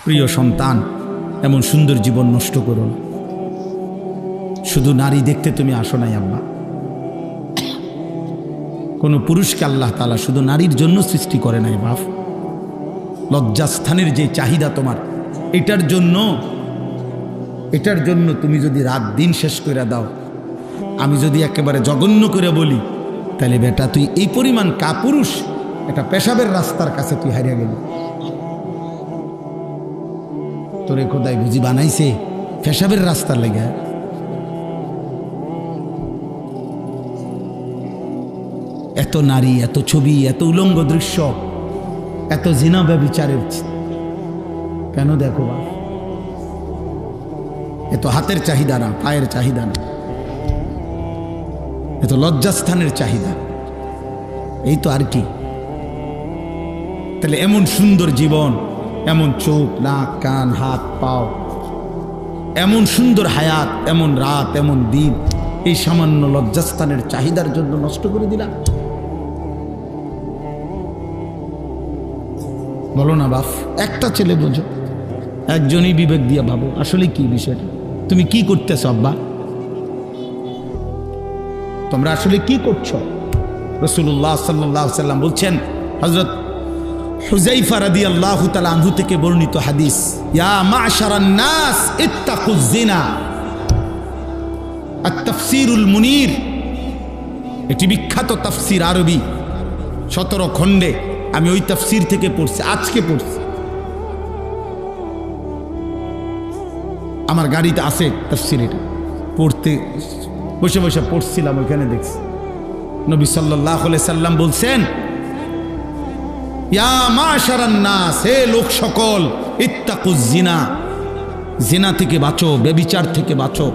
প্রিয় সন্তান, এমন সুন্দর জীবন নষ্ট করো না। শুধু নারী দেখতে তুমি আসো নাই আম্মা। কোনো পুরুষকে আল্লাহ তাআলা শুধু নারীর জন্য সৃষ্টি করে নাই বাপ। লজ্জাস্থানের যে চাহিদা তোমার, এটার জন্য তুমি যদি রাত দিন শেষ করে দাও, আমি যদি একেবারে জঘন্য করে বলি, তাহলে বেটা তুই এই পরিমাণ কাপুরুষ, একটা পেশাবের রাস্তার কাছে তুই হারিয়ে গেলি। তোরে খোদাই বুঝি বানাইছে পেশাবের রাস্তার লেগে। এত নারী, এত ছবি, এত উলঙ্গ দৃশ্য, এত জিনা ব্যভিচারের কেন দেখো বা? এত হাতের চাহিদা না, পায়ের চাহিদা না, এত লজ্জাস্থানের চাহিদা, এই তো আর কি। তাহলে এমন সুন্দর জীবন, এমন চোখ, নাক, কান, হাত, পাও, এমন সুন্দর হায়াত, এমন রাত, এমন দিন, এই সামান্য লজ্জাস্থানের চাহিদার জন্য নষ্ট করে দিলাম। বলো না বাপ, একটা ছেলে বোঝো, একজনই বিবেক দিয়ে ভাবো আসলে কি বিষয়টা, তুমি কি করতেছ আব্বা, তোমরা আসলে কি করছো? রাসূলুল্লাহ সাল্লাল্লাহু আলাইহি ওয়াসাল্লাম বলছেন, হযরত হুযায়ফা রাদিয়াল্লাহু তাআলা আনহু থেকে বর্ণিত হাদিস, ইয়া মা'শারান নাস ইত্তাকুয যিনা। আত-তাফসীরুল মুনীর, এটি বিখ্যাত তাফসীর, আরবি 17 খণ্ডে। আমি ওই তাফসীর থেকে পড়ছি, আজকে পড়ছি, আমার গাড়িতে আছে তাফসীর, এটা পড়তে বসে বসে পড়ছিলাম, ওইখানে দেখছি নবী সাল্লাল্লাহু আলাইহি সাল্লাম বলছেন, ইয়া মা'শারান নাস, হে লোক সকল, ইত্তাকুয যিনা, জিনা থেকে বাঁচো, ব্যভিচার থেকে বাঁচো।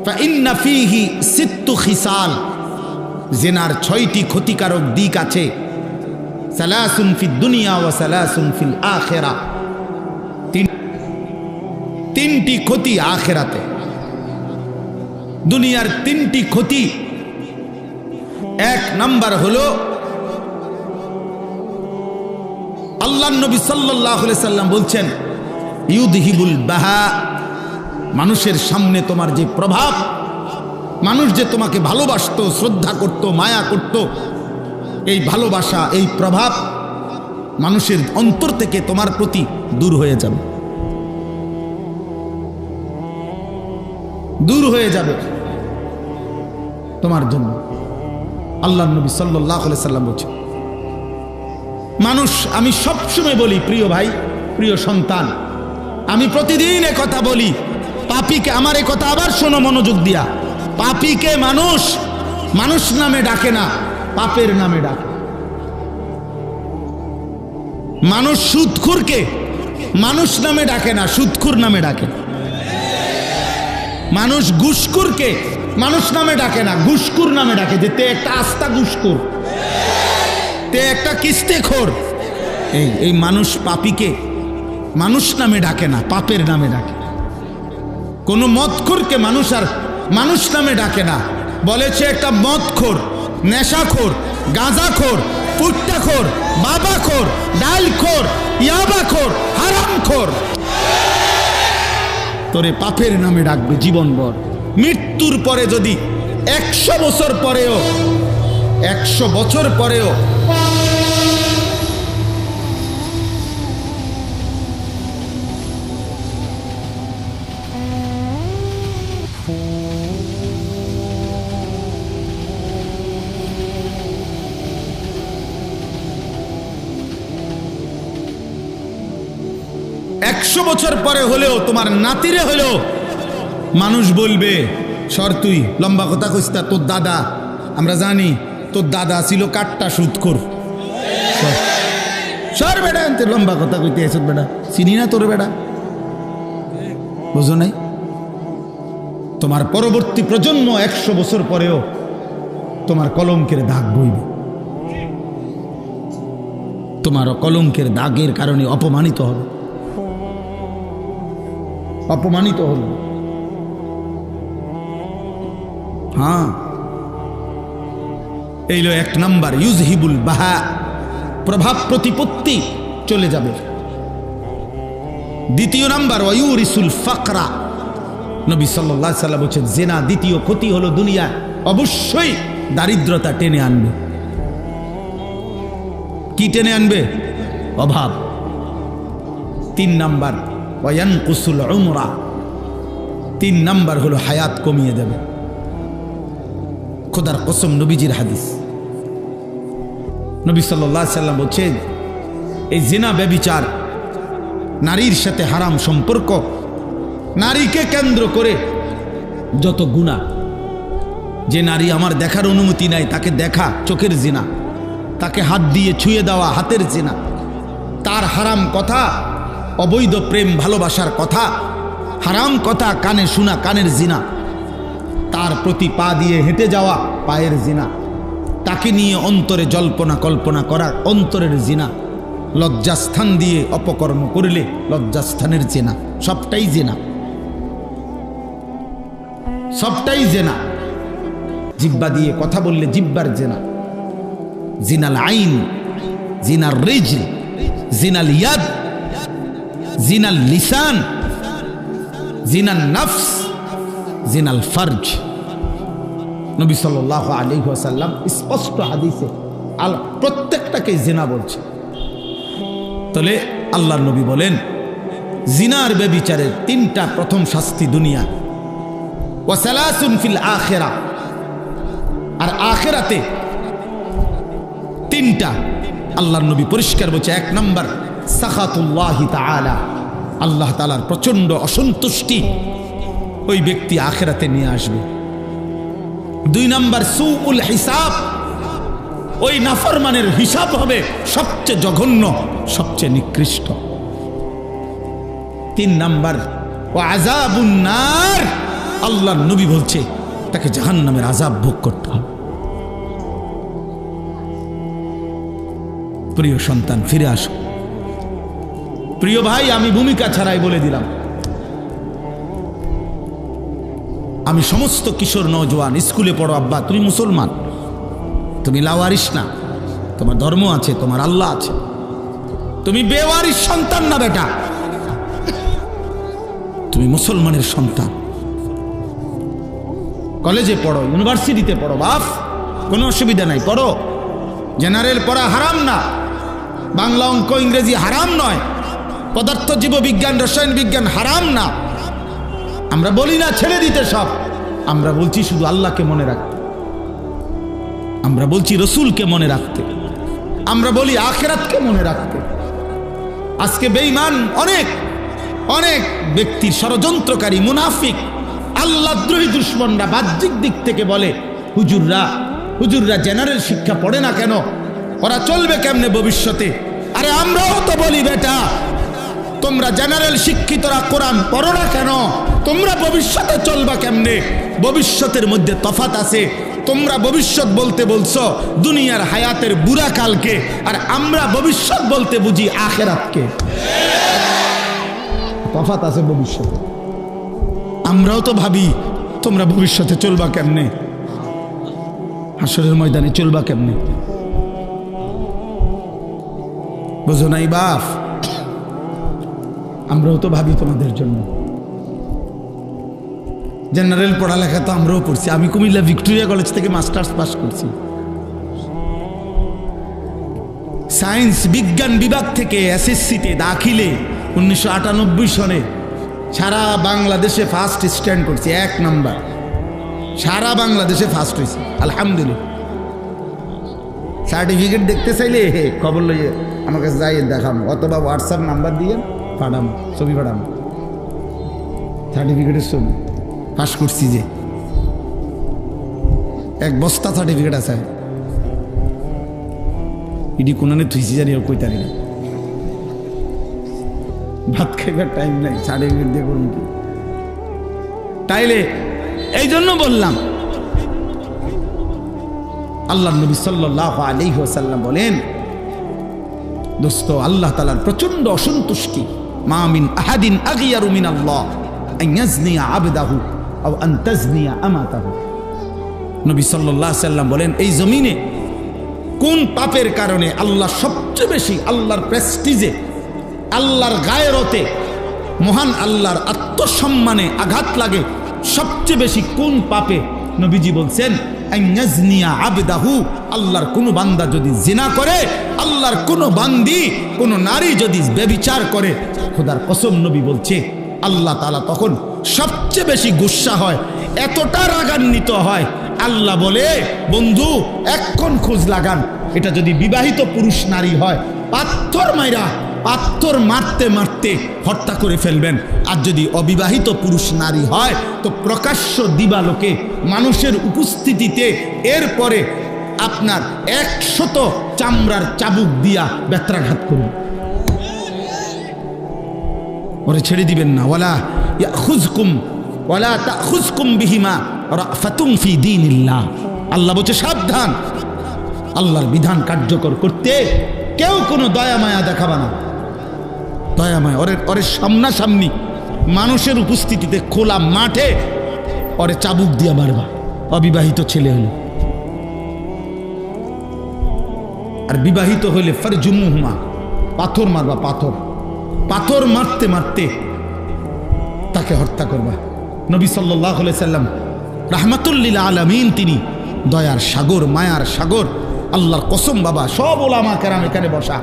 ফা ইন্না ফীহি সিত্তু খিসাল, জিনার 6টি ক্ষতিকারক দিক আছে। সালাসুন ফিদ দুনিয়া ওয়া সালাসুন ফিল আখিরা, তিনটি ক্ষতি আখিরাতে। দুনিয়ার 3টি ক্ষতি, 1 নাম্বার হলো আল্লাহর নবী সাল্লাল্লাহু আলাইহি সাল্লাম বলছেন, ইউদহিবুল বাহা, মানুষের সামনে তোমার যে প্রভাব, মানুষ যে তোমাকে ভালোবাসতো, শ্রদ্ধা করত, মায়া করত, এই ভালোবাসা, এই প্রভাব মানুষের অন্তর থেকে তোমার প্রতি দূর হয়ে যাবে, দূর হয়ে যাবে তোমার জন্য। আল্লাহর নবী সাল্লাল্লাহু আলাইহি সাল্লাম বলছেন, মানুষ, আমি সবসময় বলি প্রিয় ভাই, প্রিয় সন্তান, আমি প্রতিদিন এ কথা বলি, পাপীকে, আমার এই কথা আবার শোনো মনোযোগ দিয়া, পাপীকে মানুষ নামে ডাকে না, পাপের নামে ডাকে। মানুষ সুদখোরকে মানুষ নামে ডাকে না, সুদখোর নামে ডাকে। মানুষ ঘুষখোরকে মানুষ নামে ডাকে না, ঘুষখোর নামে ডাকে, যে তে একটা আস্তা ঘুষখোর, তে একটা কিস্তেখোর। এই মানুষ পাপীকে মানুষ নামে ডাকে না, পাপের নামে ডাকে। কোন মদখোরকে মানুষ নামে ডাকে না, বলেছে একটা মদখোর, নেশাখোর, গাঁজাখোর, পুট্টাখোর, বাবাখোর, ডালখোর, ইয়াবাখোর, হারামখোর। তোরে পাপের নামে ডাকবে জীবনভর। মৃত্যুর পরে যদি 100 বছর পরেও 100 বছর পরেও বছর পরে হলেও, তোমার নাতিরে হলেও মানুষ বলবে, সর তুই, লম্বা কথা কইস না, তোর দাদা, আমরা জানি তোর দাদা ছিল কাট্টা সুদখোর, সর বেটা, লম্বা কথা কইতে এসে বেটা, চিনি না তোর বেটা, বুঝো নাই? তোমার পরবর্তী প্রজন্ম 100 বছর পরেও তোমার কলঙ্কের দাগ বইবে, তোমার কলঙ্কের দাগের কারণে অপমানিত হবে, অপমানিত হল। হ্যাঁ, এইলো 1 নাম্বার, ইউজহিবুল বাহা, প্রভাব প্রতিপত্তি চলে যাবে। দ্বিতীয় নাম্বার ওয়ায়ুরিসুল ফাকরা, নবী সাল্লাল্লাহু আলাইহি ওয়াসাল্লাম বলেছেন জিনা দ্বিতীয় ক্ষতি হলো দুনিয়া অবশ্যই দারিদ্রতা টেনে আনবে। কি টেনে আনবে? অভাব। 3 নাম্বার ওয়ায়ানকুসুল উমরা, 3 নাম্বার হলো হায়াত কমিয়ে দেবে। খোদার কসম, নবীজির হাদিস। নবী সাল্লাল্লাহু আলাইহি ওয়াসাল্লাম বলছেন এই জিনা ব্যভিচার, নারীর সাথে হারাম সম্পর্ক, নারীকে কেন্দ্র করে যত গুনাহ, যে নারী আমার দেখার অনুমতি নাই তাকে দেখা চোখের জিনা, তাকে হাত দিয়ে ছুঁয়ে দেওয়া হাতের জিনা, তার হারাম কথা, অবৈধ প্রেম ভালোবাসার কথা, হারাম কথা কানে শোনা কানের জিনা, তার প্রতি পা দিয়ে হেঁটে যাওয়া পায়ের জিনা, তাকে নিয়ে অন্তরে জল্পনা কল্পনা করা অন্তরের জিনা, লজ্জাস্থান দিয়ে অপকর্ম করলে লজ্জাস্থানের জিনা, সবটাই জিনা, সবটাই জিনা। জিহ্বা দিয়ে কথা বললে জিহ্বার জিনা, জিনাল আইন, জিনাল রিজল, জিনাল ইয়াদ, জিনাল লিসান, জিনাল নফস, জিনাল ফরজ। নবী সাল্লাল্লাহু আলাইহি ওয়াসাল্লাম স্পষ্ট হাদিসে প্রত্যেকটাকে জিনা বলছে। তাহলে আল্লাহর নবী বলেন জিনার ব্যভিচারের 3টা প্রথম শাস্তি দুনিয়া, ওয়া সালাসুন ফিল আখিরা, আর আখিরাতে 3টা আল্লাহর নবী পরিষ্কার বলছে। 1 নাম্বার সাখাতুল্লাহি তাআলা, আল্লাহ তাআলার প্রচন্ড অসন্তুষ্টি ওই ব্যক্তি আখিরাতে নিয়ে আসবে। 2 নাম্বার সুউল হিসাব, ওই নাফরমানের হিসাব হবে সবচেয়ে জঘন্য, সবচেয়ে নিকৃষ্ট। 3 নাম্বার ওয়া আযাবুন নার, আল্লাহর নবী বলছে তাকে জাহান্নামের আযাব ভোগ করতে হবে। প্রিয় সন্তান ফিরে আসো। প্রিয় ভাই, আমি ভূমিকা ছাড়াই বলে দিলাম, আমি সমস্ত কিশোর নওজোয়ান, স্কুলে পড়ো আব্বা, তুমি মুসলমান, তুমি লাওয়ারিস না, তোমার ধর্ম আছে, তোমার আল্লাহ আছে, তুমি বেওয়ারিস সন্তান না বেটা, তুমি মুসলমানের সন্তান। কলেজে পড়ো, ইউনিভার্সিটিতে পড়ো বাপ, কোনো অসুবিধা নাই, পড়ো। জেনারেল পড়া হারাম না, বাংলা অঙ্ক ইংরেজি হারাম নয়, পদার্থ জীববিজ্ঞান রসায়ন বিজ্ঞান হারাম না। আমরা বলি না ছেড়ে দিতে সব, আমরা বলছি শুধু আল্লাহকে মনে রাখতে, আমরা বলছি রসুলকে মনে রাখতে, আমরা বলি আখিরাতকে মনে রাখতে। আজকে বেঈমান অনেক অনেক ব্যক্তির ষড়যন্ত্রকারী মুনাফিক আল্লাহদ্রোহী দুশমনরা বাহ্যিক দিক থেকে বলে হুজুররা জেনারেল শিক্ষা পড়ে না কেন, ওরা চলবে কেমনে ভবিষ্যতে? আরে আমরাও তো বলি বেটা, তোমরা জেনারেল শিক্ষিতরা কোরআন পড়ো না কেন, তোমরা ভবিষ্যতে চলবা কেমনে? ভবিষ্যতের মধ্যে তফাত আছে। তোমরা ভবিষ্যৎ বলতে বলছো দুনিয়ার হায়াতের বুড়া কালকে, আর আমরা ভবিষ্যৎ বলতে বুঝি আখিরাতকে। তফাত আছে ভবিষ্যতে। আমরাও তো ভাবি তোমরা ভবিষ্যতে চলবা কেমনে, হাসরের ময়দানে চলবা কেমনে, বুঝো নাই বাপ? আমরাও তো ভাবি তোমাদের জন্য। জেনারেল পড়ালেখা তো আমরাও পড়ছি। আমি কুমিল্লা ভিক্টোরিয়া কলেজ থেকে মাস্টার্স পাস করছি। সায়েন্স বিজ্ঞান বিভাগ থেকে এসএসসিতে দাখিলে 1998 সনে সারা বাংলাদেশে ফার্স্ট স্ট্যান্ড করছি, 1 নাম্বার, সারা বাংলাদেশে ফার্স্ট হয়েছি আলহামদুলিল্লাহ। সার্টিফিকেট দেখতে চাইলে খবর লইয়ে আমার কাছে যাই দেখাম, অথবা হোয়াটসঅ্যাপ নাম্বার দিয়ে পাঠাম, ছবি পাঠাম, সার্টিফিকেটের ছবি। পাস করছি যে 1 বস্তা সার্টিফিকেট আছে, এটি কোনানে থুইছি জানি কইতারি না, ভাত খাইবার টাইম নাই, সার্টিফিকেট দিয়ে করুন কি? তাইলে এই জন্য বললাম, আল্লাহ নবী সাল্লাল্লাহু আলাইহি ওয়াসাল্লাম বলেন, দোস্ত আল্লাহ তাআলার প্রচন্ড অসন্তুষ্টি। মা মিন আহাদিন আগিয়ারু মিনাল্লাহ আন ইয়াজনিয়া আবদাহু আও আন তাজনিয়া আমাতাহু। নবী সাল্লাল্লাহু আলাইহি ওয়াসাল্লাম বলেন, এই জমিনে কোন পাপের কারণে আল্লাহ সবচেয়ে বেশি, আল্লাহর প্রেস্টিজে, আল্লাহর গায়রতে মহান আল্লাহর আত্মসম্মানে আঘাত লাগে সবচেয়ে বেশি কোন পাপে? নবীজি বলছেন আইয়াজনিয়া আবদাহু, আল্লাহর কোন বান্দা যদি জিনা করে, আল্লাহর কোন বান্দি কোন নারী যদি ব্যভিচার করে, খোদার কসম নবী বলছে আল্লাহ তাআলা তখন সবচেয়ে বেশি গুসা হয়, এতটা রাগান্বিত হয়। আল্লাহ বলে বন্ধু এখন খোঁজ লাগান, এটা যদি বিবাহিত পুরুষ নারী হয় পাথর মারতে মারতে হত্যা করে ফেলবেন, আর যদি অবিবাহিত পুরুষ নারী হয় তো প্রকাশ্য দিবালোকে মানুষের উপস্থিতিতে এরপরে আপনার 100 চামড়ার চাবুক দিয়া বেত্রাঘাত করুন, ওরে ছেড়ে দিবেন না। ওয়ালা তাখুযকুম বিহিমা রাফাতুন ফি দীনিল্লাহ, আল্লাহ বলছে সাবধান, আল্লাহর বিধান কার্যকর করতে কেউ কোনো দয়া মায়া দেখাবা না। দয়া মায়া ওরে সামনাসামনি মানুষের উপস্থিতিতে খোলা মাঠে ওরে চাবুক দিয়া মারবা, অবিবাহিত ছেলে হলে। আর বিবাহিত হইলে ফারজুমুহুমা, পাথর মারবা, পাথর মারতে মারতে তাকে হত্যা করবা। নবী সাল্লাল্লাহু আলাইহি সাল্লাম রাহমাতুল লিল আলামিন, তিনি দয়ার সাগর, মায়ার সাগর। আল্লাহর কসম বাবা, সব ওলামা কেরাম এখানে বসা।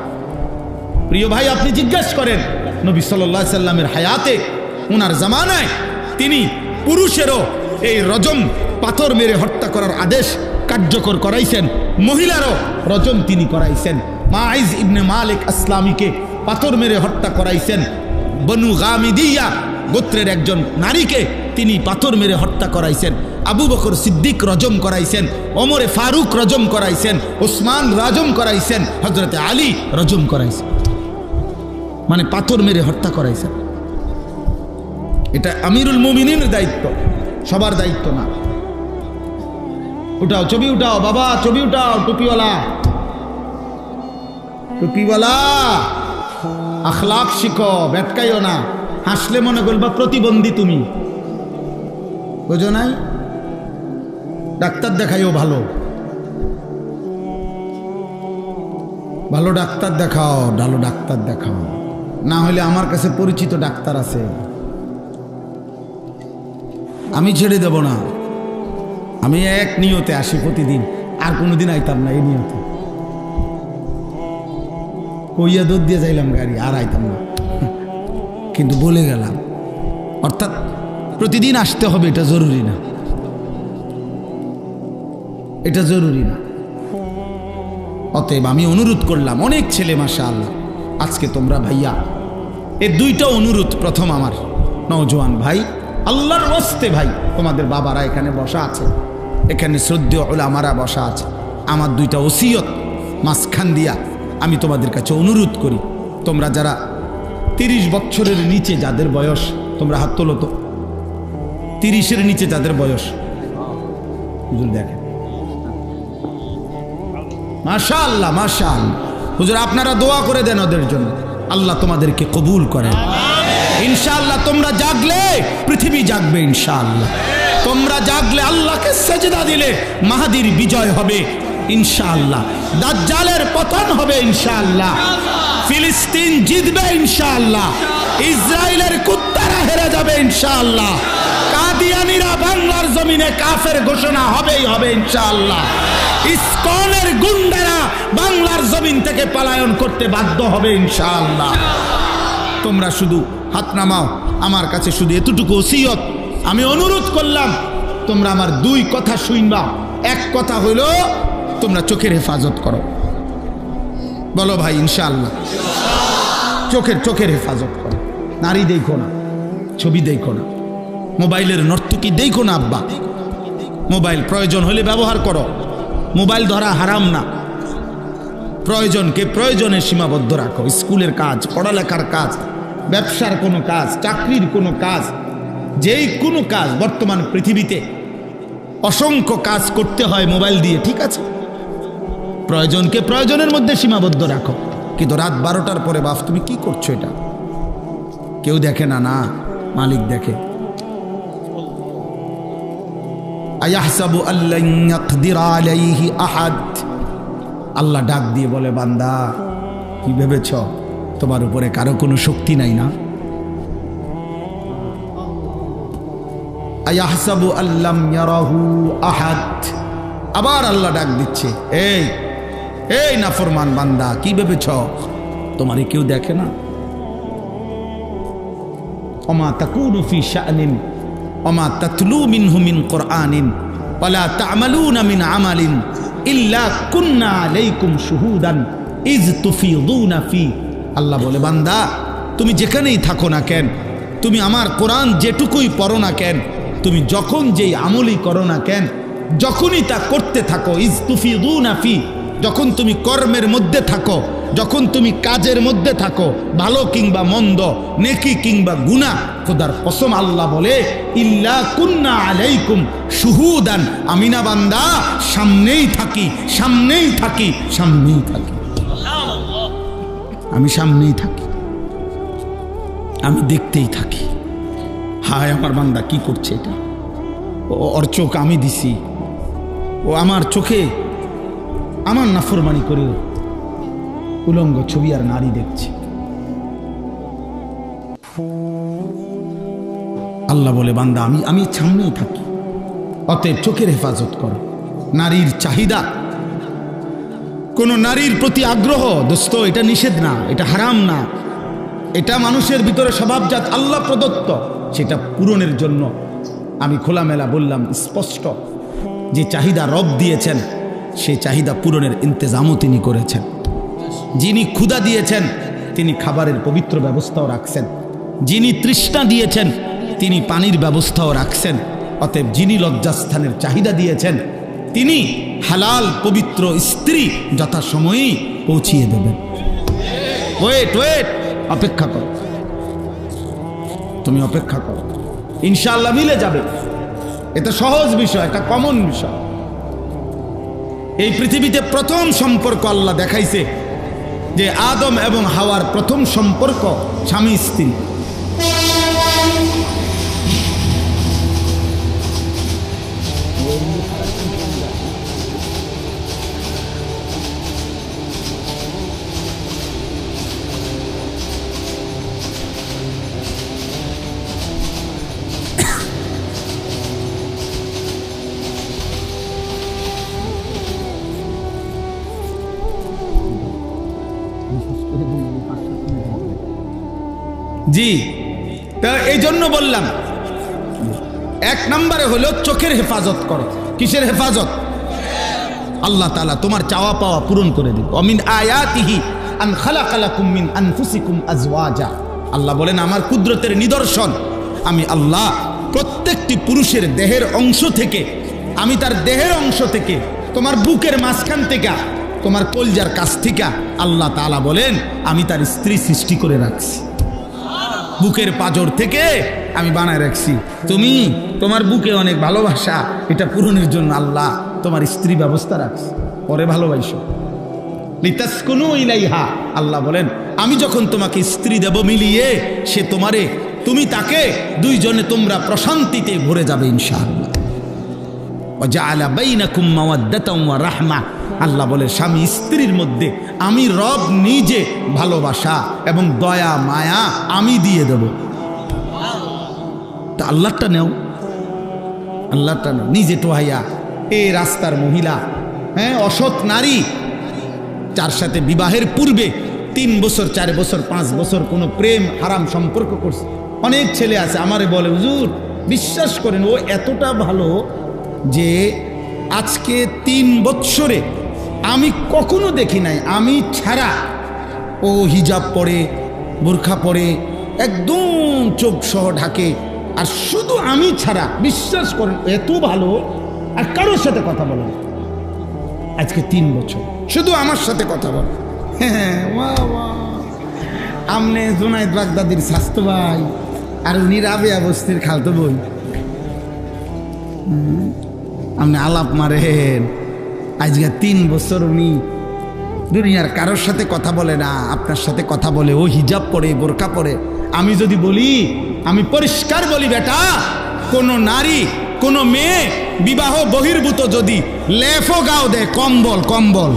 প্রিয় ভাই, আপনি জিজ্ঞেস করেন নবী সাল্লাল্লাহু আলাইহি সাল্লামের হায়াতে, ওনার জামানায় তিনি পুরুষেরও এই রজম, পাথর মেরে হত্যা করার আদেশ কার্যকর করাইছেন, মহিলারও রজম তিনি করাইছেন। মাইজ ইবনে মালিক আসলামীকে পাথর মেরে হত্যা করাইছেন। বনু গামিদিয়া গোত্রের একজন নারীকে তিনি পাথর মেরে হত্যা করাইছেন। আবু বকর সিদ্দিক রজম করাইছেন, ওমরে ফারুক রজম করাইছেন, ওসমান রজম করাইছেন, হযরতে আলী রজম করাইছেন, মানে পাথর মেরে হত্যা করাইছেন। এটা আমিরুল মুমিনিনের দায়িত্ব, সবার দায়িত্ব না। উঠাও ছবি, উঠাও বাবা, ছবি উঠাও। টুপিওয়ালা আখলাক শিখো, বেটকাইও না। হাসলে মনে করবা প্রতিবন্ধী তুমি, বুঝো নাই? ডাক্তার দেখাইও, ভালো ডাক্তার দেখাও, ভালো ডাক্তার দেখাও। না হলে আমার কাছে পরিচিত ডাক্তার আছে, আমি ছেড়ে দেব না। আমি এক নিয়তে আসি প্রতিদিন, আর কোনোদিন আইতাম না এই নিয়তে। কইয়া দুধ দিয়ে যাইলাম গাড়ি, আর আইতাম না, কিন্তু বলে গেলাম। অর্থাৎ প্রতিদিন আসতে হবে, এটা জরুরি না, এটা জরুরি না। অতএব আমি অনুরোধ করলাম, অনেক ছেলে মাশাআল্লাহ আজকে তোমরা ভাইয়া, এই দুইটা অনুরোধ। প্রথম আমার নওজোয়ান ভাই, আল্লাহর ওয়াস্তে ভাই, তোমাদের বাবারা এখানে বসা আছে, এখানে শ্রদ্ধেয় উলামারা বসা আছে, আমার দুইটা ওসিয়ত মাঝখান দিয়া আমি তোমাদের কাছে অনুরোধ করি, তোমরা যারা 30 বছরের নিচে যাদের বয়স, তোমরা হাত তোলো তো। 30-এর নিচে যাদের বয়স, দেখেন মাশাআল্লাহ মাশাআল্লাহ। হুজুর আপনারা দোয়া করে দেন ওদের জন্য, আল্লাহ তোমাদেরকে কবুল করেন ইনশাআল্লাহ। তোমরা জাগলে পৃথিবী জাগবে ইনশাআল্লাহ। তোমরা জাগলে, আল্লাহকে সেজদা দিলে মাহদীর বিজয় হবে ইনশাআল্লাহ, দাজ্জালের পতন হবে ইনশাআল্লাহ, ফিলিস্তিন জিতবে ইনশাআল্লাহ, ইসরায়েলের কুত্তারা হেরে যাবে ইনশাআল্লাহ, কাদিয়ানীরা বাংলার জমিনে কাফের ঘোষণা হবেই হবে ইনশাআল্লাহ, ইসকনের গুন্ডারা বাংলার জমিন থেকে পলায়ন করতে বাধ্য হবে ইনশাআল্লাহ। তোমরা শুধু হাত নামাও, আমার কাছে শুধু এতটুকু ওসিয়ত, আমি অনুরোধ করলাম তোমরা আমার 2 কথা শুনবা। এক কথা হইল তোমরা চোখের হেফাজত করো, বলো ভাই ইনশাআল্লাহ। চোখের হেফাজত করো, নারী দেখো না, ছবি দেখো না, মোবাইলের নর্তকী দেখো না আব্বা। মোবাইল প্রয়োজন হলে ব্যবহার করো, মোবাইল ধরা হারাম না, প্রয়োজনকে প্রয়োজনে সীমাবদ্ধ রাখো। স্কুলের কাজ, পড়ালেখার কাজ, ব্যবসার কোনো কাজ, চাকরির কোনো কাজ, যেই কোনো কাজ, বর্তমান পৃথিবীতে অসংখ্য কাজ করতে হয় মোবাইল দিয়ে, ঠিক আছে? প্রয়োজনকে প্রয়োজনের মধ্যে সীমাবদ্ধ রাখো, কিন্তু রাত 12টার পরে বাপ তুমি কি করছো? এটা কেউ দেখে না, না মালিক দেখে। আয়াহসাবু আল্লান ইয়াকদির আলাইহি আহাদ, আল্লাহ ডাক দিয়ে বলে, বান্দা কি ভেবেছ তোমার উপরে কারো কোনো শক্তি নাই? না, আয়াহসাবু আল্লাম ইয়ারাহু আহাদ। আবার আল্লাহ ডাক দিচ্ছে, এই এই নাফরমান বান্দা, কি ভেবেছ তোমারে কেউ দেখে না? ওমা তাকুনু ফি শাআনিন ওমা তাতলু মিনহু মিন কুরআনিন ওয়ালা তা'মালুনা মিন আমালিন ইল্লা কুন্না আলাইকুম শুহুদান ইজ তুফিদুনা ফি। আল্লাহ বলে, বান্দা তুমি যেখানেই থাকো না কেন, তুমি আমার কোরআন যেটুকুই পড়ো না কেন, তুমি যখন যেই আমলই করো না কেন, যখনই তা করতে থাকো, ইজ তুফিদুনা ফি, যখন তুমি কর্মের মধ্যে থাকো, যখন তুমি কাজের মধ্যে থাকো, ভালো কিংবা মন্দ, নেকি কিংবা গুনাহ, খোদার কসম আল্লাহ বলে, ইল্লা কুন্না আলাইকুম শুহুদান, আমি না বান্দা সামনেই থাকি, সামনেই থাকি, সামনেই থাকি, আমি সামনেই থাকি, আমি দেখতেই থাকি। হায় আমার বান্দা কি করছে এটা, ওর চোখ আমি দিছি, ও আমার চোখে আমার নাফরমানি করে উলঙ্গ ছবি আর নারী দেখছে। আল্লাহ বলে, বান্দা আমি সামনেই থাকি, অতএব চোখের হেফাজত করো। নারীর চাহিদা, কোন নারীর প্রতি আগ্রহ, দোস্ত এটা নিষেধ না, এটা হারাম না, এটা মানুষের ভিতরে স্বভাবজাত আল্লাহ প্রদত্ত, সেটা পূরণের জন্য আমি খোলামেলা বললাম স্পষ্ট, যে চাহিদা রব দিয়েছেন সেই চাহিদা পূরণের ইন্তজামও তিনি করেছেন। যিনি ক্ষুধা দিয়েছেন তিনি খাবারের পবিত্র ব্যবস্থাও রাখছেন, যিনি তৃষ্ণা দিয়েছেন তিনি পানির ব্যবস্থাও রাখছেন। অতএব যিনি লজ্জাস্থানের চাহিদা দিয়েছেন তিনি হালাল পবিত্র স্ত্রী যথাসময়েই পৌঁছিয়ে দেবেন। ওয়েট ওয়েট, অপেক্ষা করো, তুমি অপেক্ষা করো, ইনশাআল্লাহ মিলে যাবে। এটা সহজ বিষয়, এটা কমন বিষয়। এই পৃথিবীতে প্রথম সম্পর্ক আল্লাহ দেখাইছে যে আদম এবং হাওয়ার প্রথম সম্পর্ক স্বামী স্ত্রী। জি, তা এই জন্য বললাম, এক নম্বরে হলো চোখের হেফাজত করো। কিসের হেফাজত? আল্লাহ তাআলা তোমার চাওয়া পাওয়া পূরণ করে দিবে। অমিন আয়াতিহি আন খালাকা লাকুম মিন আনফুসিকুম আজওয়াজা। আল্লাহ বলেন, আমার কুদরতের নিদর্শন, আমি আল্লাহ প্রত্যেকটি পুরুষের দেহের অংশ থেকে, আমি তার দেহের অংশ থেকে, তোমার বুকের মাঝখান থেকে, তোমার কলজার কাছ থেকে আল্লাহ তাআলা বলেন আমি তার স্ত্রী সৃষ্টি করে রাখছি। বুকের পাঁজর থেকে আমি বানায় রাখছি। তুমি তোমার বুকে অনেক ভালোবাসা, এটা পূরণের জন্য আল্লাহ তোমার স্ত্রী ব্যবস্থা রাখছে। পরে ভালোবাসো, লিতাসকুনু ইলাইহা। আল্লাহ বলেন আমি যখন তোমাকে স্ত্রী দেব মিলিয়ে, সে তোমারে, তুমি তাকে, দুইজনে তোমরা প্রশান্তিতে ভরে যাবে ইনশাআল্লাহ। ওয়াজআলা বাইনাকুম মাওয়াদ্দাতাও ওয়া রাহমা। আল্লাহ বলে স্বামী স্ত্রীর মধ্যে আমি রব নিজে ভালোবাসা এবং দয়া মায়া আমি দিয়ে দেব। তা আল্লাহটা নেও, আল্লাহটা নেও। নিজে টোহাইয়া এই রাস্তার মহিলা, হ্যাঁ, অসৎ নারী, যার সাথে বিবাহের পূর্বে 3 বছর 4 বছর 5 বছর কোনো প্রেম হারাম সম্পর্ক করছে। অনেক ছেলে আছে আমারে বলে, হুজুর বিশ্বাস করেন ও এতটা ভালো যে আজকে 3 বছরে আমি কখনো দেখি নাই আমি ছাড়া, ও হিজাব পরে, বোরখা পরে, একদম চোখ সহ ঢাকে, আর শুধু আমি ছাড়া, বিশ্বাস করেন এত ভালো আর কারোর সাথে কথা বলে না। আজকে 3 বছর শুধু আমার সাথে কথা বলে। হ্যাঁ, আমনে জুনায়েদ বাগদাদির স্বাস্থ্য ভাই, আর উনি রাবেয়া বস্তির খালতো বই। আপনি আলাপ মারেন, আজকে 3 বছর উনি দুনিয়ার কারোর সাথে কথা বলে না, আপনার সাথে কথা বলে। ও হিজাব পরে, বোরকা পরে। আমি যদি বলি, আমি পরিষ্কার বলি, বেটা, কোন নারী, কোন মেয়ে বিবাহ বহির্ভূত যদি লেফো গাও দেয়, কম্বল, কম্বল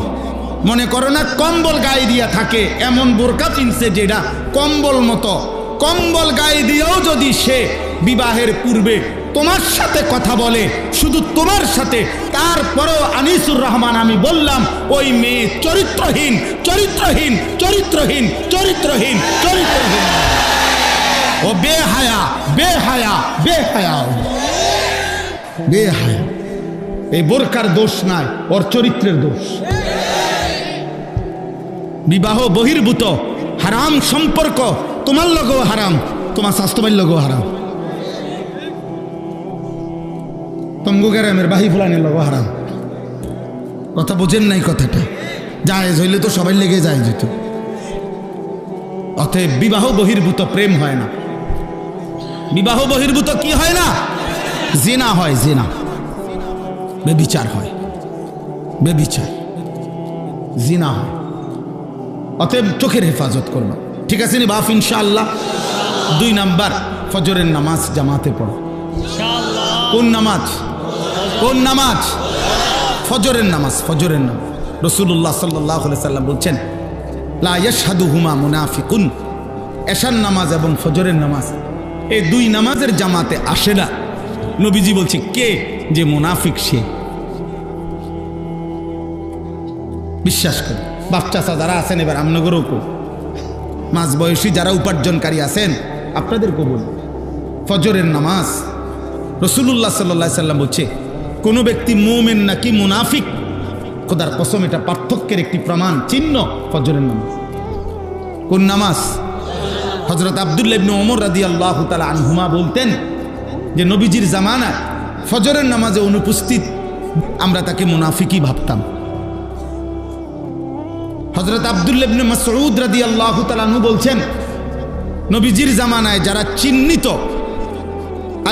মনে করো না, কম্বল গায়ে দিয়া থাকে, এমন বোরকা চিনছে যেটা কম্বল মতো, কম্বল গায়ে দিয়েও যদি সে বিবাহের পূর্বে তোমার সাথে কথা বলে, শুধু তোমার সাথে, তারপরেও আনিসুর রহমান আমি বললাম ওই মেয়ে চরিত্রহীন, চরিত্রহীন, চরিত্রহীন, চরিত্রহীন, চরিত্রহীন, ও বেহায়া, বেহায়া, বেহায়া, বেহায়া। এই বোরকার দোষ নাই, ওর চরিত্রের দোষ। বিবাহ বহির্ভূত হারাম সম্পর্ক তোমার লগেও হারাম, তোমার স্বাস্থ্যবাহীর লগেও হারাম, তঙ্গু গ্রামের বাহি ফুলানির লগেও হারাম। কথা বোঝেন নাই কথাটা? জায়েজ হইলে তো সবাই লেগে যায় যেত। অতএব বিবাহ বহির্ভূত প্রেম হয় না। বিবাহ বহির্ভূত কি হয় না? জিনা হয়, জিনা, বেবিচার হয়, বেবিচার, জিনা হয়। অতএব চোখের হেফাজত করবা, ঠিক আছে নি বাপ? ইনশাআল্লাহ। 2 নাম্বার, ফজরের নামাজ জামাতে পড়ো। কোন নামাজ? কোন নামাজ? ফজরের নামাজ, ফজরের নামাজ। রাসূলুল্লাহ সাল্লাল্লাহু আলাইহি সাল্লাম বলছেন লা ইয়াশহাদুহুমা মুনাফিকুন। এশার নামাজ এবং ফজরের নামাজ এই 2 নামাজের জামাতে আসে না। নবীজি বলছে কে যে মুনাফিক সে। বিশ্বাস করে বাচ্চা যারা আছেন, এবার আমনগরও মাঝ বয়সী যারা উপার্জনকারী আছেন আপনাদেরকেও বলি, ফজরের নামাজ রাসূলুল্লাহ সাল্লাল্লাহু আলাইহি সাল্লাম বলছে কোন ব্যক্তি মুমিন নাকি মুনাফিক, খোদার কসম এটা পার্থক্যের একটি প্রমাণ চিহ্ন ফজরের নামাজ। কোন নামাজ? হযরত আব্দুল্লাহ ইবনে ওমর রাদিয়াল্লাহু তাআলা আনহুমা বলতেন যে নবীজির জামানায় ফজরের নামাজে অনুপস্থিত আমরা তাকে মুনাফিকই ভাবতাম। হযরত আব্দুল্লাহ ইবনে মাসউদ রাদিয়াল্লাহু তাআলা আনহু বলছেন নবীজির জামানায় যারা চিহ্নিত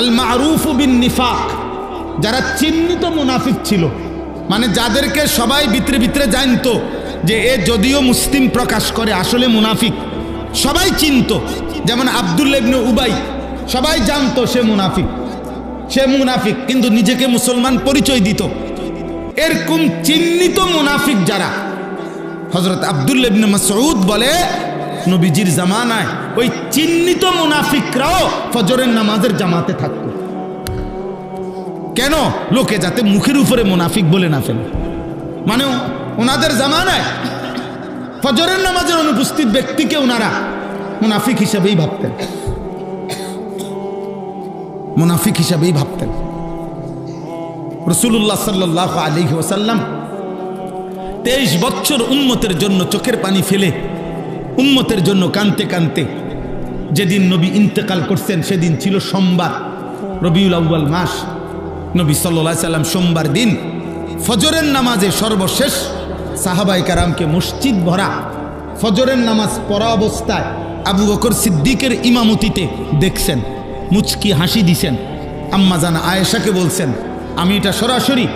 আল মারুফু বিন নিফাক, যারা চিহ্নিত মুনাফিক ছিল, মানে যাদেরকে সবাই ভিতরে ভিতরে জানতো যে এ যদিও মুসলিম প্রকাশ করে আসলে মুনাফিক, সবাই চিনতো। যেমন আব্দুল্লাহ ইবনে উবাই, সবাই জানতো সে মুনাফিক, সে মুনাফিক, কিন্তু নিজেকে মুসলমান পরিচয় দিত। এরকম চিহ্নিত মুনাফিক যারা, হযরত আব্দুল্লাহ ইবনে মাসউদ বলে নবীজির জামানায় ওই চিহ্নিত মুনাফিকরাও ফজরের নামাজের জামাতে থাকতো। কেন? লোকে যাতে মুখের উপরে মুনাফিক বলে না ফেলে। মানে ওনাদের জামানায় ফজরের নামাজের অনুপস্থিত ব্যক্তিকে ওনারা মুনাফিক হিসাবেই ভাবতেন, মুনাফিক হিসাবেই ভাবতেন। রাসূলুল্লাহ সাল্লাল্লাহু আলাইহি ওয়াসাল্লাম 23 বছর উম্মতের জন্য চোখের পানি ফেলে, উম্মতের জন্য কাঁদতে কাঁদতে যেদিন নবী ইন্তেকাল করছেন সেদিন ছিল সোমবার, রবিউল আউয়াল মাস। নবী সাল্লাল্লাহু আলাইহি সাল্লাম সোমবার দিন ফজরের নামাজে সর্বশেষ সাহাবায়ে কেরামকে মসজিদ ভরা ফজরের নামাজ পড়া অবস্থায় আবু বকর সিদ্দিকের ইমামতিতে দেখছেন, মুচকি হাসি দিছেন। আম্মা জান আয়েশাকে বলছেন আমি এটা সরাসরি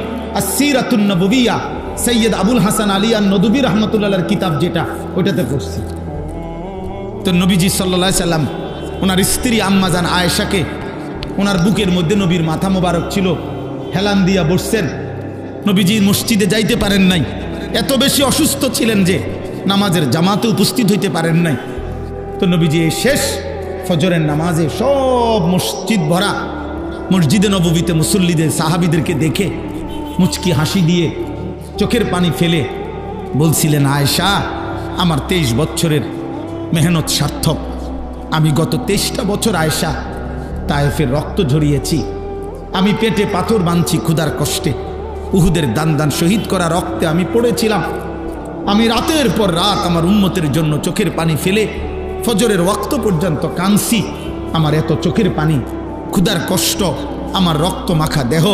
আসসিরাতুন নববিয়া সৈয়দ আবুল হাসান আলী আন-নদভী রাহমাতুল্লাহর কিতাব যেটা, ওইটাতে পড়ছি। তো নবীজি সাল্লাল্লাহু আলাইহি সাল্লাম ওনার স্ত্রী আম্মা জান আয়েশাকে ওনার বুকের মধ্যে নবীর মাথা মোবারক ছিল, হেলান দিয়া বসছেন। নবীজি মসজিদে যাইতে পারেন নাই, এত বেশি অসুস্থ ছিলেন যে নামাজের জামাতে উপস্থিত হইতে পারেন নাই। তো নবীজি এই শেষ ফজরের নামাজে সব মসজিদ ভরা, মসজিদে নববীতে মুসল্লিদের সাহাবীদেরকে দেখে মুচকি হাসি দিয়ে চোখের পানি ফেলে বলছিলেন আয়েশা আমার 23 বছরের মেহনত সার্থক। আমি গত 23টা বছর আয়েশা তায়েফের রক্ত ঝরিয়েছি, আমি পেটে পাথর বাঁধছি ক্ষুধার কষ্টে, উহুদের দান দান শহীদ করা রক্তে আমি পড়েছিলাম। আমি রাতের পর রাত আমার উম্মতের জন্য চোখের পানি ফেলে ফজরের ওয়াক্ত পর্যন্ত কাঁদছি। আমার এত চোখের পানি, ক্ষুধার কষ্ট, আমার রক্ত মাখা দেহ,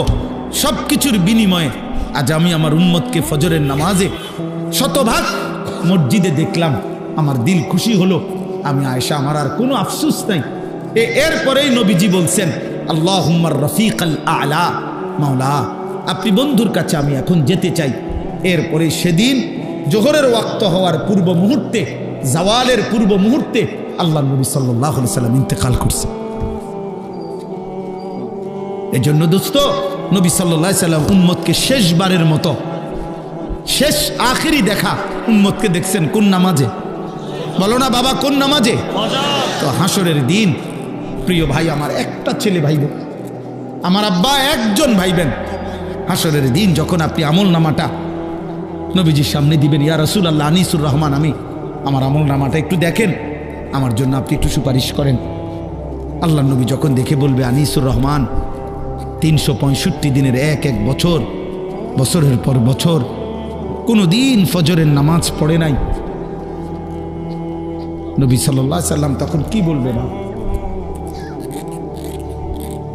সব কিছুর বিনিময়ে আজ আমি আমার উম্মতকে ফজরের নামাজে শতভাগ মসজিদে দেখলাম, আমার দিল খুশি হলো। আমি আয়েশা আমার আর কোনো আফসোস নাই। এরপরেই নবীজি বলছেন আল্লাহুম্মার রফিকাল আলা, মাওলা আপনি বন্ধুর কাছে আমি এখন যেতে চাই। এরপরে সেদিন জোহরের ওয়াক্ত হওয়ার পূর্ব মুহূর্তে, জাওয়ালের পূর্ব মুহূর্তে আল্লাহ নবী সাল্লাল্লাহু আলাইহি সাল্লাম ইন্তেকাল করছে। এজন্য দোস্ত নবী সাল্লাল্লাহু আলাইহি সাল্লাম উম্মতকে শেষবারের মতো, শেষ আখেরি দেখা উম্মতকে দেখছেন কোন নামাজে? বলো না বাবা, কোন নামাজে? তো হাসরের দিন প্রিয় ভাই আমার, একটা ছেলে ভাইবেন, আমার আব্বা একজন ভাইবেন। হাসরের দিন যখন আপনি আমল নামাটা নবীজির সামনে দিবেন, ইয়া রাসূলুল্লাহ আনিসুর রহমান, আমি আমার আমল নামাটা একটু দেখেন, আমার জন্য আপনি একটু সুপারিশ করেন। আল্লাহ নবী যখন দেখে বলবে আনিসুর রহমান 365 দিনের এক এক বছর, বছরের পর বছর কোনো দিন ফজরের নামাজ পড়ে নাই, নবী সাল্লাল্লাহু আলাইহি সাল্লাম তখন কি বলবে না,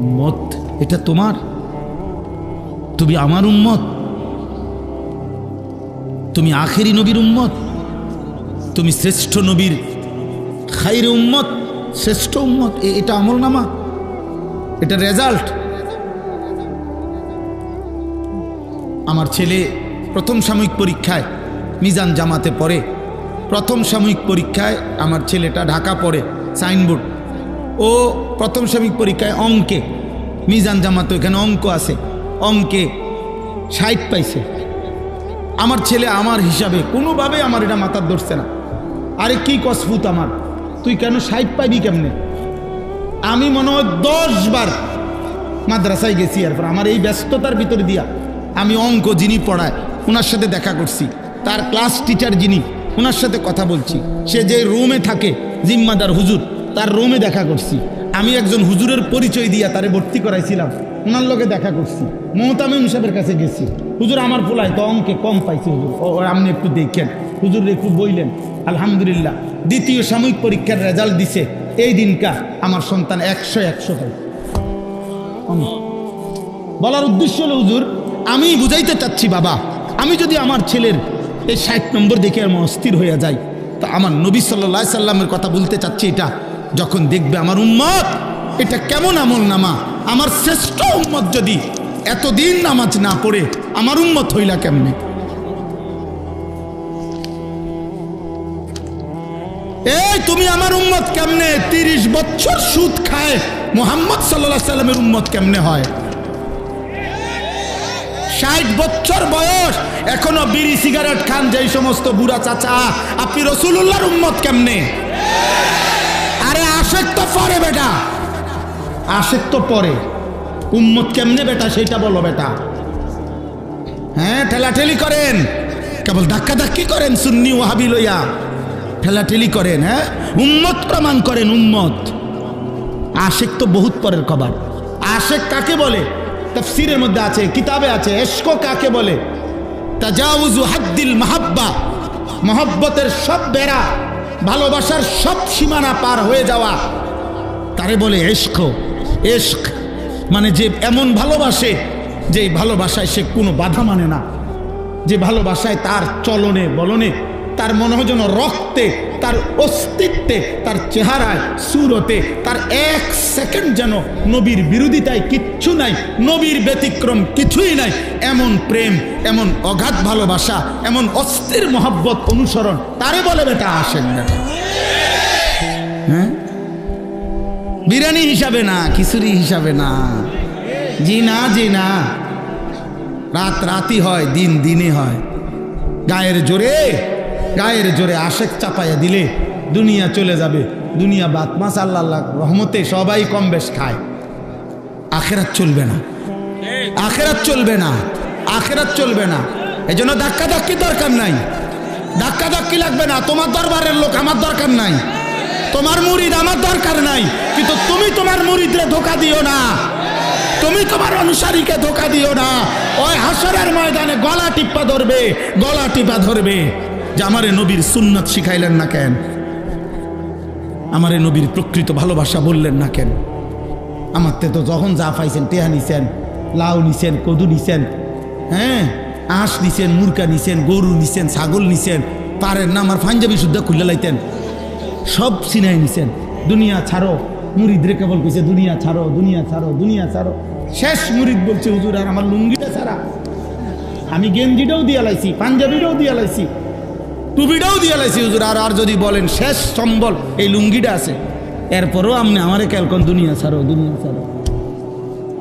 উম্মত এটা তোমার, তুমি আমার উম্মত, তুমি আখেরি নবীর উম্মত, তুমি শ্রেষ্ঠ নবীর খাইরে উম্মত, শ্রেষ্ঠ উম্মত, এটা আমলনামা, এটা রেজাল্ট। আমার ছেলে প্রথম সাময়িক পরীক্ষায় মিজান জামাতে পড়ে, প্রথম সাময়িক পরীক্ষায় আমার ছেলেটা ঢাকা পড়ে সাইনবোর্ড, ও প্রথম সাময়িক পরীক্ষায় অঙ্কে মিজান জামাতে, এখানে অঙ্ক আছে, অঙ্কে 60 পাইছে। আমার ছেলে আমার হিসাবে কোনোভাবে আমার এটা মাথার ধরছে না, আরে কি কসফুত আমার, তুই কেন 60 পাইবি কেমনে? আমি মনে হয় 10 বার মাদ্রাসায় গেছি, এরপর আমার এই ব্যস্ততার ভিতরে দিয়া আমি অঙ্ক যিনি পড়ায় ওনার সাথে দেখা করছি, তার ক্লাস টিচার যিনি ওনার সাথে কথা বলছি, সে যে রুমে থাকে জিম্মাদার হুজুর, তার রুমে দেখা করছি, আমি একজন হুজুরের পরিচয় দিয়া তারে ভর্তি করাইছিলাম, ওনার লোকে দেখা করছি, মোহতামিম সাহেবের কাছে গেছি, হুজুর আমার পোলায় তো অঙ্কে কম পাইছে, হুজুর ও আপনি একটু দেখেন, হুজুর একটু বইলেন। আলহামদুলিল্লাহ দ্বিতীয় সাময়িক পরীক্ষার রেজাল্ট দিছে, এই দিনকা আমার সন্তান 100 পাই। বলার উদ্দেশ্য হলো হুজুর আমি বুঝাইতে চাচ্ছি বাবা, আমি যদি আমার ছেলের এই 60 নম্বর দেখে আমি অস্থির হয়ে যাই, তা আমার নবী সাল্লাল্লাহু আলাইহি সাল্লামের কথা বলতে চাচ্ছি, এটা যখন দেখবে আমার উম্মত এটা কেমন আমল নামা, আমার শ্রেষ্ঠ উম্মত যদি এতদিন নামাজ না পড়ে আমার উম্মত হইলা কেমনে? এই তুমি আমার উম্মত কেমনে? 30 বছর সুদ খায় মুহাম্মদ সাল্লাল্লাহু আলাইহি সাল্লামের উম্মত কেমনে হয়? 60 বছর বয়স এখনো বিড়ি সিগারেট খান যেই সমস্ত বুড়া চাচা, আপনি রাসূলুল্লাহর উম্মত কেমনে? আরে আশেক তো পরে বেটা, আশেক তো পরে, উম্মত কেমনে বেটা সেটা বলো বেটা। হ্যাঁ ঠেলাঠেলি করেন, কেবল ধাক্কা ধাক্কি করেন সুন্নি ওয়াহাবি লইয়া, ঠেলাঠেলি করেন, হ্যাঁ উম্মত প্রমাণ করেন উম্মত। আশেক তো বহুত পরের খবর। আশেক কাকে বলে? তাফসীরের মধ্যে আছে, কিতাবে আছে, ইশক কাকে বলে? তাজাউযু হাদ্দিল মাহাব্বা, মহব্বতের সব বেড়া, ভালোবাসার সব সীমানা পার হয়ে যাওয়া, তারে বলে ইশক। ইশক মানে যে এমন ভালোবাসে যে ভালোবাসায় সে কোনো বাধা মানে না, যে ভালোবাসায় তার চলনে বলনে, তার মনে হয় যেন রক্তে, তার অস্তিত্বে, তার চেহারায়, সুরতে, তার 1 সেকেন্ড যেন নবীর বিরোধিতায় কিচ্ছু নাই, নবীর ব্যতিক্রম কিছুই নাই, এমন প্রেম, এমন অগাধ ভালোবাসা, এমন অস্থির মহব্বত অনুসরণ, তারে বলে বেটা আসেন বেটা। হ্যাঁ বিরিয়ানি হিসাবে না, খিচুড়ি হিসাবে না, জি না জি না, রাত রাতই হয়, দিন দিনে হয়। গায়ের জোরে আশেক চাপাইয়া দিলে দুনিয়া চলে যাবে, দুনিয়া বাত মাস আল্লাহ রহমতে সবাই কম বেশ খায়, আখেরাত চলবে না, আখেরাত চলবে না, আখেরাত চলবে না। এই জন্য ধাক্কা ধাক্কি দরকার নাই, ধাক্কা ধাক্কি লাগবে না। তোমার দরবারের লোক আমার দরকার নাই, তোমার মুরিদ আমার দরকার নাই, কিন্তু তুমি তোমার মুরিদরে ধোঁকা দিও না, তুমি তোমার অনুসারীকে ধোঁকা দিও না। ওই হাসরের ময়দানে গলা টিপা ধরবে, গলা টিপা ধরবে যে আমারে নবীর সুন্নাত শিখাইলেন না কেন, আমারে নবীর প্রকৃত ভালোবাসা বললেন না কেন? আমার তো যখন যা পাইছেন, টেহা নিছেন, লাউ নিছেন, কদু নিছেন, হ্যাঁ আঁশ নিছেন, মুরকা নিছেন, গরু নিছেন, ছাগল নিছেন, পারেন না আমার পাঞ্জাবি শুদ্ধ খুলে লাইতেন, সব সিনাই নিছেন। দুনিয়া ছাড়ো, মুরিদ রে কেবল কইছে দুনিয়া ছাড়ো, দুনিয়া ছাড়ো, দুনিয়া ছাড়ো। শেষ মুরিদ বলছে হুজুর আর আমার লুঙ্গিটা ছাড়া, আমি গেঞ্জিটাও দিয়া লাইছি, পাঞ্জাবিটাও দিয়া লাইছি, টুপিটাও দিয়া লাইছি হুজুর, আর যদি বলেন শেষ সম্বল এই লুঙ্গিটা আছে, এরপরও আমনে আমারে কেলকন দুনিয়া ছাড়ো, দুনিয়া ছাড়ো।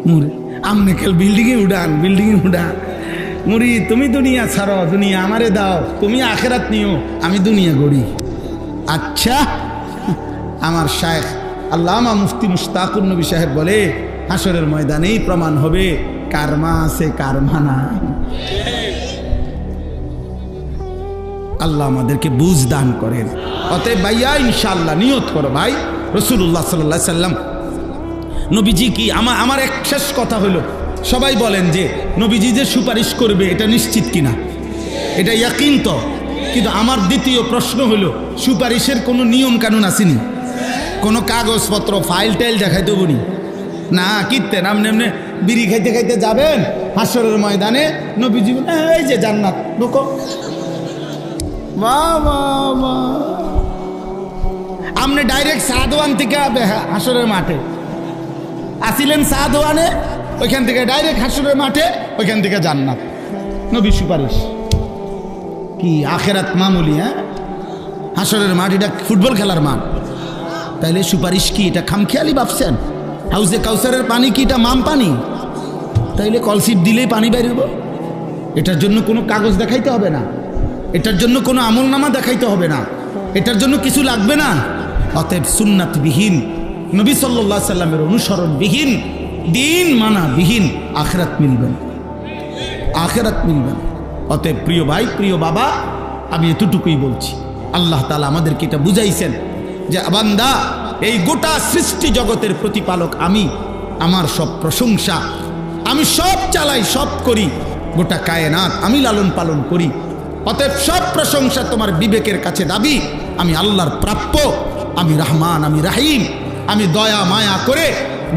মুরিদ আমনে কেল বিল্ডিংয়ে উড়ান, বিল্ডিংয়ে উড়ান। মুরিদ তুমি দুনিয়া ছাড়ো, দুনিয়া আমারে দাও, তুমি আখেরাত নিও, আমি দুনিয়া গড়ি। আচ্ছা আমার শায়েখ আল্লামা মুফতি মুশতাকুর নবী সাহেব বলে হাসরের ময়দানেই প্রমাণ হবে কার মা আছে কার মা নাই। আল্লাহ আমাদেরকে বুঝ দান করেন। অতএব ভাইয়া ইনশাআল্লাহ নিয়ত করো ভাই, রাসূলুল্লাহ সাল্লাল্লাহু আলাইহি সাল্লাম নবীজি কি আমার এক শেষ কথা হলো, সবাই বলেন যে নবীজি যে সুপারিশ করবে এটা নিশ্চিত কিনা, এটা ইয়াকিন তো। কিন্তু আমার দ্বিতীয় প্রশ্ন হলো সুপারিশের কোনো নিয়ম কানুন আসেনি, কোনো কাগজপত্র ফাইল টাইল দেখাইতে বলি না, কীর্তেন আপনি এমনি বিড়ি খাইতে খাইতে যাবেন হাসরের ময়দানে, নবীজি এই যে জান্নাত ঢুকো, বাহ বাহ বাহ, আপনি ডাইরেক্ট সাদওয়ান থেকে হাসরের মাঠে আসিলেন, সাদওয়ানে ওইখান থেকে ডাইরেক্ট হাসরের মাঠে, ওইখান থেকে জান্নাত। নবী সুপারিশ কি আখেরাত মামুলি? হ্যাঁ, হাসরের মাঠ এটা ফুটবল খেলার মাঠ, তাইলে সুপারিশ কি এটা খামখেয়ালি ভাবছেন? হাউজে কাউসারের পানি কি এটা মাম পানি? তাইলে কলসিপ দিলেই পানি বেরোব? এটার জন্য কোনো কাগজ দেখাইতে হবে না, এটার জন্য কোনো আমলনামা দেখাইতে হবে না, এটার জন্য কিছু লাগবে না। অতএব সুন্নাতবিহীন, নবী সাল্লাল্লাহু আলাইহি সাল্লামের অনুসরণবিহীন, দিন মানা বিহীন আখিরাত মিলবেন, আখিরাত মিলবেন। অতএব প্রিয় ভাই, প্রিয় বাবা, আমি এতটুকুই বলছি, আল্লাহ তাআলা আমাদেরকে এটা বুঝাইছেন যে বান্দা, এই গোটা সৃষ্টি জগতের প্রতিপালক আমি, আমার সব প্রশংসা, আমি সব চালাই, সব করি, গোটা কায়নাত আমি লালন পালন করি। অতএব সব প্রশংসা তোমার বিবেকের কাছে দাবি, আমি আল্লাহর প্রাপ্য, আমি রহমান, আমি রাহিম, আমি দয়া মায়া করে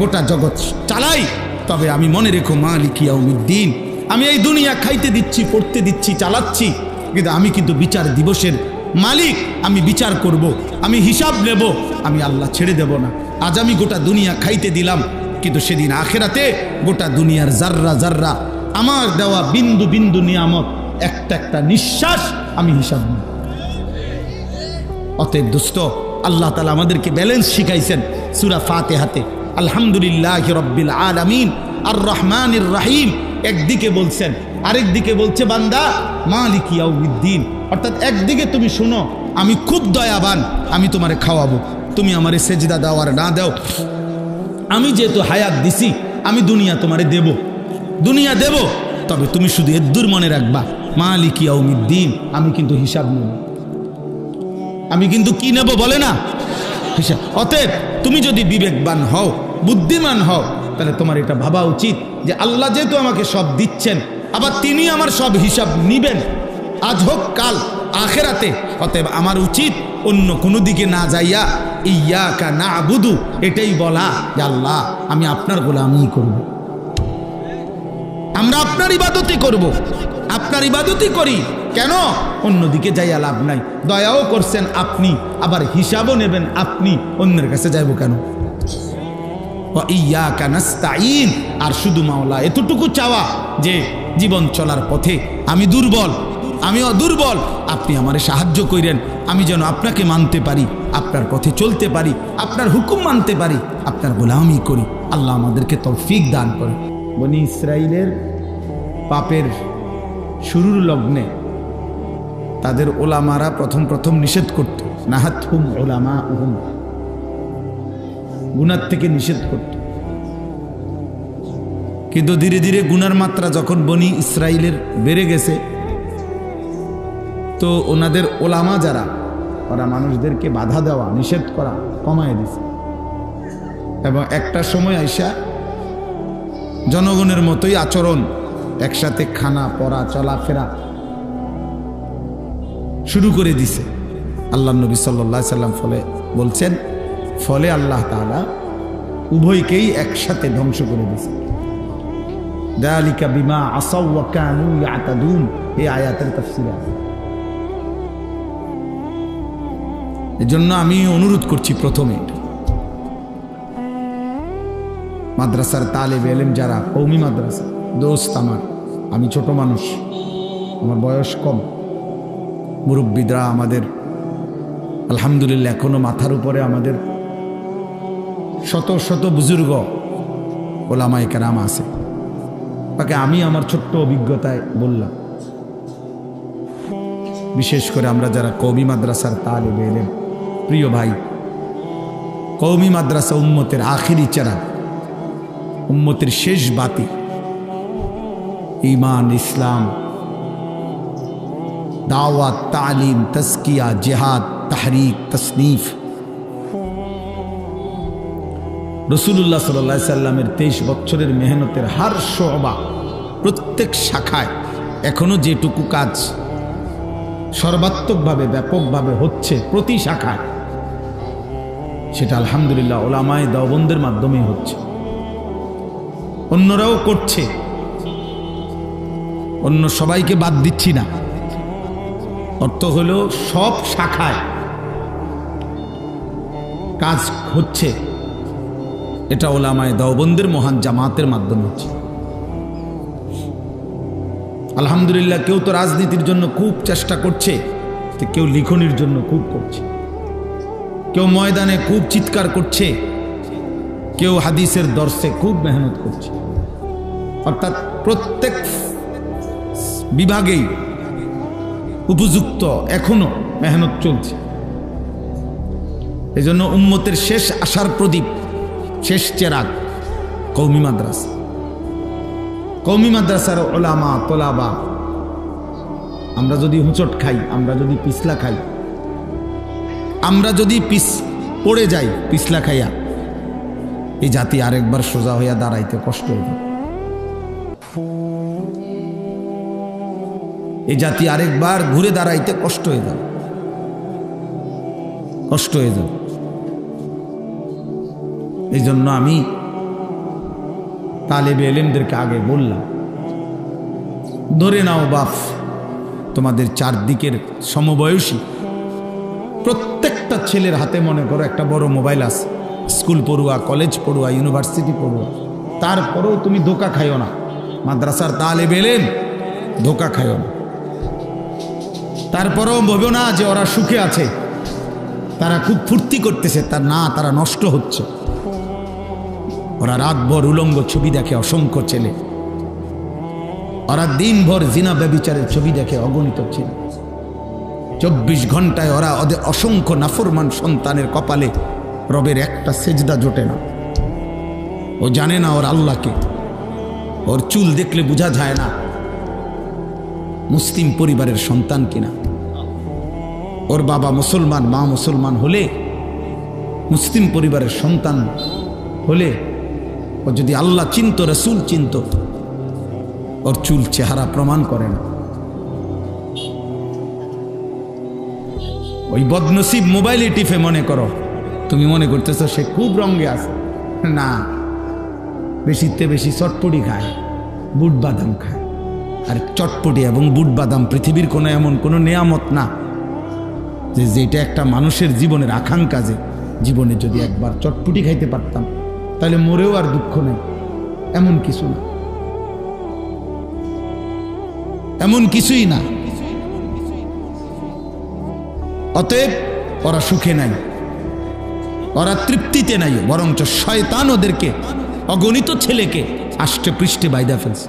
গোটা জগৎ চালাই। তবে আমি মনে রেখো মালিক ইয়াউমিদ্দিন, আমি এই দুনিয়া খাইতে দিচ্ছি, পড়তে দিচ্ছি, চালাচ্ছি, কিন্তু আমি কিন্তু বিচার দিবসের মালিক, আমি বিচার করব, আমি হিসাব নেব, আমি আল্লাহ ছেড়ে দেব না। আজ আমি গোটা দুনিয়া খাইতে দিলাম, কিন্তু সেদিন আখেরাতে গোটা দুনিয়ার জাররা জাররা আমার দেওয়া বিন্দু বিন্দু নিয়ামত, একটা একটা নিঃশ্বাস আমি হিসাব নেব। অতএব দোস্ত, আল্লাহ তাআলা আমাদেরকে ব্যালেন্স শিখাইছেন সূরা ফাতিহাতে, আলহামদুলিল্লাহি রাব্বিল আলামিন আর রহমানির রহিম একদিকে বলছেন, আরেক দিকে বলছে বান্দা মালিক ইয়াউমিদ্দিন। অর্থাৎ একদিকে তুমি শুনো আমি খুব দয়াবান, আমি তোমারে খাওয়াবো, তুমি আমারে সেজদা দাও আর না দাও, আমি যেহেতু হায়াত দিছি, আমি দুনিয়া তোমারে দেব, দুনিয়া দেব, তবে তুমি শুধু এদ্দুর মনে রাখবা মালিক ইয়াউমিদ্দিন, আমি কিন্তু হিসাব নেব, আমি কিন্তু কি নেব বলে না, হিসাব। অতএব তুমি যদি বিবেকবান হও, বুদ্ধিমান হও, তাহলে তোমার এটা ভাবা উচিত যে আল্লাহ যেহেতু আমাকে সব দিচ্ছেন, আবার তিনি আমার সব হিসাব নিবেন, আজ হোক কাল আখেরাতে। অতএব আমার উচিত অন্য কোনো দিকে না যাইয়া ইয়াকা না'বুদু এটাই বলা যে আল্লাহ আমি আপনার গোলামি করব, আমরা আপনার ইবাদতই করব, আপনার ইবাদতই করি। কেন? অন্যদিকে যাইয়া লাভ নাই, দয়াও করছেন আপনি, আবার হিসাবও নেবেন আপনি, অন্যের কাছে যাইব কেন? ওয়া ইয়াকা নাস্তাঈন, আর শুধু মাওলা এতটুকু চাওয়া যে জীবন চলার পথে আমি দুর্বল, আমিও দুর্বল, আপনি আমারে সাহায্য করেন, আমি যেন আপনাকে মানতে পারি, আপনার পথে চলতে পারি, আপনার হুকুম মানতে পারি, আপনার গোলামি করি। আল্লাহ আমাদেরকে তৌফিক দান করে। বনি ইসরাইলের পাপের শুরুর লগ্নে তাদের ওলামারা প্রথম নিষেধ করত, নাহাতহুম উলামাউহুম, গুনার থেকে নিষেধ করত। কিন্তু ধীরে ধীরে গুনার মাত্রা যখন বনি ইসরাইলের বেড়ে গেছে, তো ওনাদের ওলামা যারা, ওরা মানুষদেরকে বাধা দেওয়া, নিষেধ করা কমায় দিছে, এবং একটা সময় আইসা জনগণের মতোই আচরণ, একসাথে খানা পড়া চলাফেরা শুরু করে দিছে। আল্লাহ নবী সাল্লাল্লাহু আলাইহি সাল্লাম বলছেন, ফলে আল্লাহ তাআলা উভয়কেই একসাথে ধ্বংস করে দিয়েছে। যালিকা বিমা আসাউ ওয়া কানু ইয়াতাদুন, এই আয়াতের তাফসীর আছে। এজন্য আমি অনুরোধ করছি, প্রথমে মাদ্রাসার তালেবে ইলম যারা, কওমি মাদ্রাসা দোস্ত আমার, আমি ছোট মানুষ, আমার বয়স কম, মুরব্বিদরা আমাদের আলহামদুলিল্লাহ এখনো মাথার উপরে আমাদের শত শত বুজুর্গ ওলামায়ে কেরাম আছে, তাকে আমি আমার ছোট্ট অভিজ্ঞতায় বললাম, বিশেষ করে আমরা যারা কওমি মাদ্রাসার তালেবে ইলম, প্রিয় ভাই, কওমি মাদ্রাসা উম্মতের আখিরি চেরাগ, উম্মতের শেষ বাতি। ঈমান, ইসলাম, দাওয়াত, তালিম, তাজকিয়া, জিহাদ, তাহরিক, তসনিফ। রাসূলুল্লাহ সাল্লাল্লাহু আলাইহি সাল্লামের 23 বছরের মেহনতের হার শোবা, প্রত্যেক শাখায় এখনো যেটুকু কাজ সর্বাত্মকভাবে ব্যাপকভাবে হচ্ছে প্রতি শাখায়, সেটা আলহামদুলিল্লাহ উলামায়ে দেওবন্দের মাধ্যমেই হচ্ছে। অন্যরাও করছে, অন্য সবাইকে বাদ দিচ্ছি না। অর্থ হলো সব শাখায় কাজ হচ্ছে, এটা উলামায়ে দেওবন্দের মহান জামাতের মাধ্যমে হচ্ছে। আলহামদুলিল্লাহ কেউ তো রাজনীতির জন্য খুব চেষ্টা করছে, কেউ লিখনির জন্য খুব করছে, কেউ ময়দানে খুব চিৎকার করছে, কেউ হাদিসের দর্শে খুব মেহনত করছে। অর্থাৎ প্রত্যেক বিভাগেই উপযুক্ত এখনো মেহনত চলছে। এজন্য উম্মতের শেষ আশার প্রদীপ, শেষ চেরাগ কওমি মাদ্রাসা। কওমি মাদ্রাসার উলামা তোলাবা, আমরা যদি হুঁচট খাই, আমরা যদি পিছলা খাই, আমরা যদি পড়ে যাই পিছলা খাইয়া, এই জাতি আরেকবার সোজা হইয়া দাঁড়াইতে কষ্ট হয়ে যাবে। এই জাতি আরেকবার ঘুরে দাঁড়াইতে কষ্ট হয়ে যাবে, কষ্ট হয়ে যাবে। এই জন্য আমি তালেবে ইলমদেরকে আগে বললাম, ধরে নাও বাপ, তোমাদের চারদিকের সমবয়সী প্রত্যেকটা ছেলের হাতে মনে করো একটা বড় মোবাইল আছে, স্কুল পড়ুয়া, কলেজ পড়ুয়া, ইউনিভার্সিটি পড়ুয়া। তারপরেও তুমি ধোকা খাইও না, মাদ্রাসার তালেবে ইলম ধোকা খাইও না। তারপরেও বলবো না যে ওরা সুখে আছে, তারা খুব ফুর্তি করতেছে, তার না, তারা নষ্ট হচ্ছে। ওরা রাতভর উলঙ্গ ছবি দেখে অসংখ্য ছেলে, ওরা দিনভর জিনা ব্যভিচারের ছবি দেখে অগণিত ছেলে। 24 ঘন্টায় ওরা ওদের অসংখ্য নাফরমান সন্তানের কপালে রবের একটা সেজদা জোটে না। ও জানে না ওর আল্লাহকে, ওর চুল দেখলে বোঝা যায় না মুসলিম পরিবারের সন্তান কিনা। ওর বাবা মুসলমান, মা মুসলমান হলে, মুসলিম পরিবারের সন্তান হলে, ও যদি আল্লাহ চিনত, রাসূল চিনত, ওর চুল চেহারা প্রমাণ করে না। ওই বদনসিব মোবাইলে টিপে মনে করো, তুমি মনে করতেছ সে খুব রঙে আছে। না, বেশিতে বেশি চটপটি খায়, বুট বাদাম খায়। আর চটপটি এবং বুট বাদাম পৃথিবীর কোনো এমন কোনো নেয়ামত না যে যেটা একটা মানুষের জীবনের আকাঙ্ক্ষা, যে জীবনে যদি একবার চটপটি খাইতে পারতাম তাহলে মরেও আর দুঃখ নেই। এমন কিছু না, এমন কিছুই না। অতএব ওরা সুখে নাই, ওরা তৃপ্তিতে নাই, বরঞ্চ শয়তান ওদেরকে, অগণিত ছেলেকে আষ্টে পৃষ্ঠে বাইদা ফেলছে।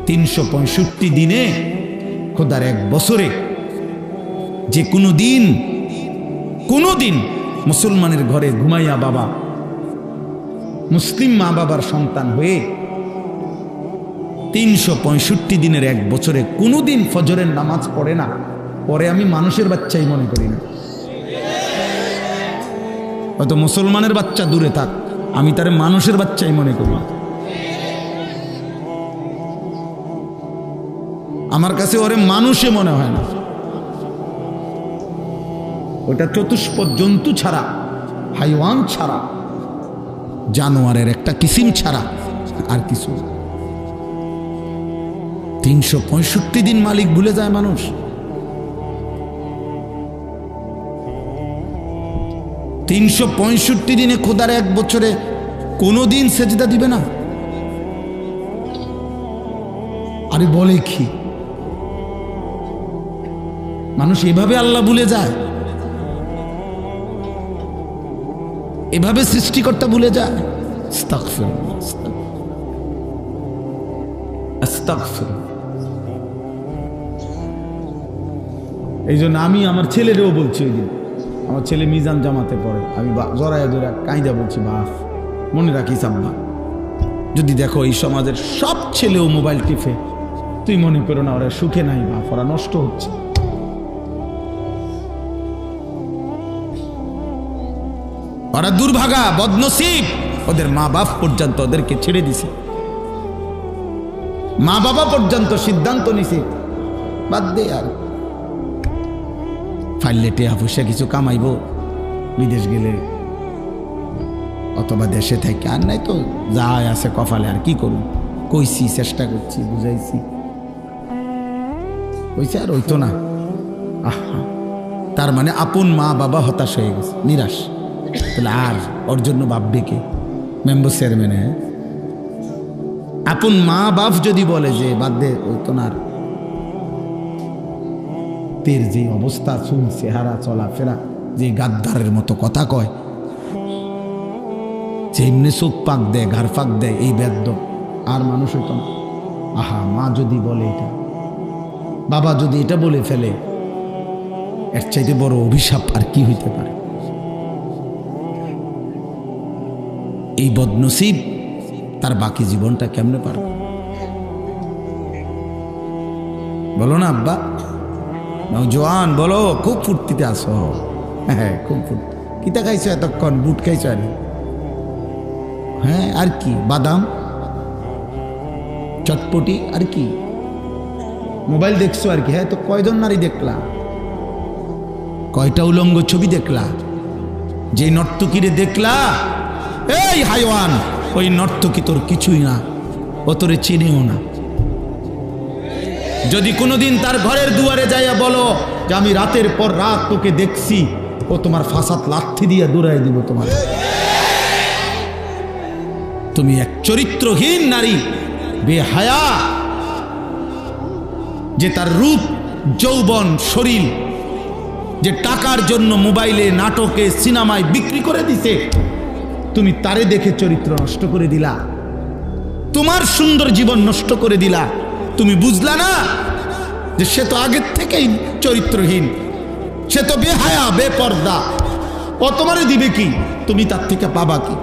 365 দিনে, খোদার এক বছরে যে কোনো দিন মুসলমানের ঘরে ঘুমাইয়া বাবা, মুসলিম মা বাবার সন্তান হয়ে 365 দিনের এক বছরে কোনোদিন ফজরের নামাজ পড়ে না, পরে আমি মানুষের বাচ্চাই মনে করি না। হয়তো মুসলমানের বাচ্চা দূরে থাক, আমি তারে মানুষের বাচ্চাই মনে করি। আমার কাছে ওরে মানুষে মনে হয় না। ওটা চতুষ্পদ জন্তু ছাড়া, হাইওয়ান ছাড়া, জানোয়ারের একটা কিসিম ছাড়া আর কিছু। 365 দিন মালিক ভুলে যায় মানুষ। 365 দিনে খোদার এক বছরে কোনোদিন সেজদা দিবে না। আরে বলে কি মানুষ এভাবে আল্লাহ ভুলে যায়, এভাবে সৃষ্টিকর্তা ভুলে যায়। আস্তাগফিরুল্লাহ, আস্তাগফিরুল্লাহ। এই জন্য আমি আমার ছেলেরেও বলছি, ওই দিন আমার ছেলে মিজান জামাতে পড়ে, আমি জড়াইয়া ধরে কাঁদা বলছি, বাপ মনে রাখিস আব্বা, যদি দেখো এই সমাজের সব ছেলেও মোবাইল টিপে, তুই মনে করো না ওরা সুখে নাই, বাপ ওরা নষ্ট হচ্ছে। ওরা দুর্ভাগা, বদনসিব, ওদের মা বাপ পর্যন্ত ওদেরকে ছেড়ে দিছে, মা বাবা পর্যন্ত সিদ্ধান্ত নিছে বাদ দে, আর ফাইলে টেয়া পয়সা কিছু কামাইব বিদেশ গেলে অথবা দেশে থেকে, আর নাই তো যা আছে কপালে, আর কি করুন, কইছি, চেষ্টা করছি, বুঝাইছি, কইছে আর হইতো না। আহা, তার মানে আপন মা বাবা হতাশ হয়ে গেছে, নিরাশ, তাহলে আর ওর জন্য ভাববে কে? মেম্বার চেয়ারম্যান, হ্যাঁ, আপন মা বাপ যদি বলে যে বাদ দে, হইতো না, তের যে অবস্থা, চুল চেহারা চলাফেরা, যে গাদ্দারের মতো কথা কয়, যে এমনি চোখ পাক দেয়, ঘাড় ফাঁক দেয়, এই বেদ্য আর মানুষ হইতো না। আহা, মা যদি বলে এটা, বাবা যদি এটা বলে ফেলে, এর চাইতে বড় অভিশাপ আর কি হইতে পারে? এই বদনসিব তার বাকি জীবনটা কেমনে পারবে? বলো না আব্বা, জোয়ান বলো, খুব ফুর্তিতে আসো, হ্যাঁ খুব ফুর্তি। কিতা খাইছো এতক্ষণ? বুট খাইছো? আর হ্যাঁ, আর কি, বাদাম, চটপটি, আর কি, মোবাইল দেখছো আর কি? হ্যাঁ, তো কয়জন নারী দেখলা, কয়টা উলঙ্গ ছবি দেখলা, যে নর্তকীরে দেখলা, এই হাইওয়ান, ওই নর্তকী তোর কিছুই না, ও তোরে চিনেও না। যদি কোনোদিন তার ঘরের দুয়ারে যাইয়া বলো যে আমি রাতের পর রাত তোকে দেখছি, ও তোমার ফাসাদ লাথি দিয়া দৌড়াই দিব তোমার। তুমি এক চরিত্রহীন নারী, বেহায়া, যে তার রূপ, যৌবন, শরীর, যে টাকার জন্য মোবাইলে, নাটকে, সিনেমায় বিক্রি করে দিছে, তুমি তারে দেখে চরিত্র নষ্ট করে দিলা, তোমার সুন্দর জীবন নষ্ট করে দিলা। তুমি বুঝলা না যে সে তো আগের থেকেই চরিত্রহীন, সে তো বেহায়া, বেপর্দা, ও তোমারে দিবে কি? তুমি তার থেকে পাবা কি?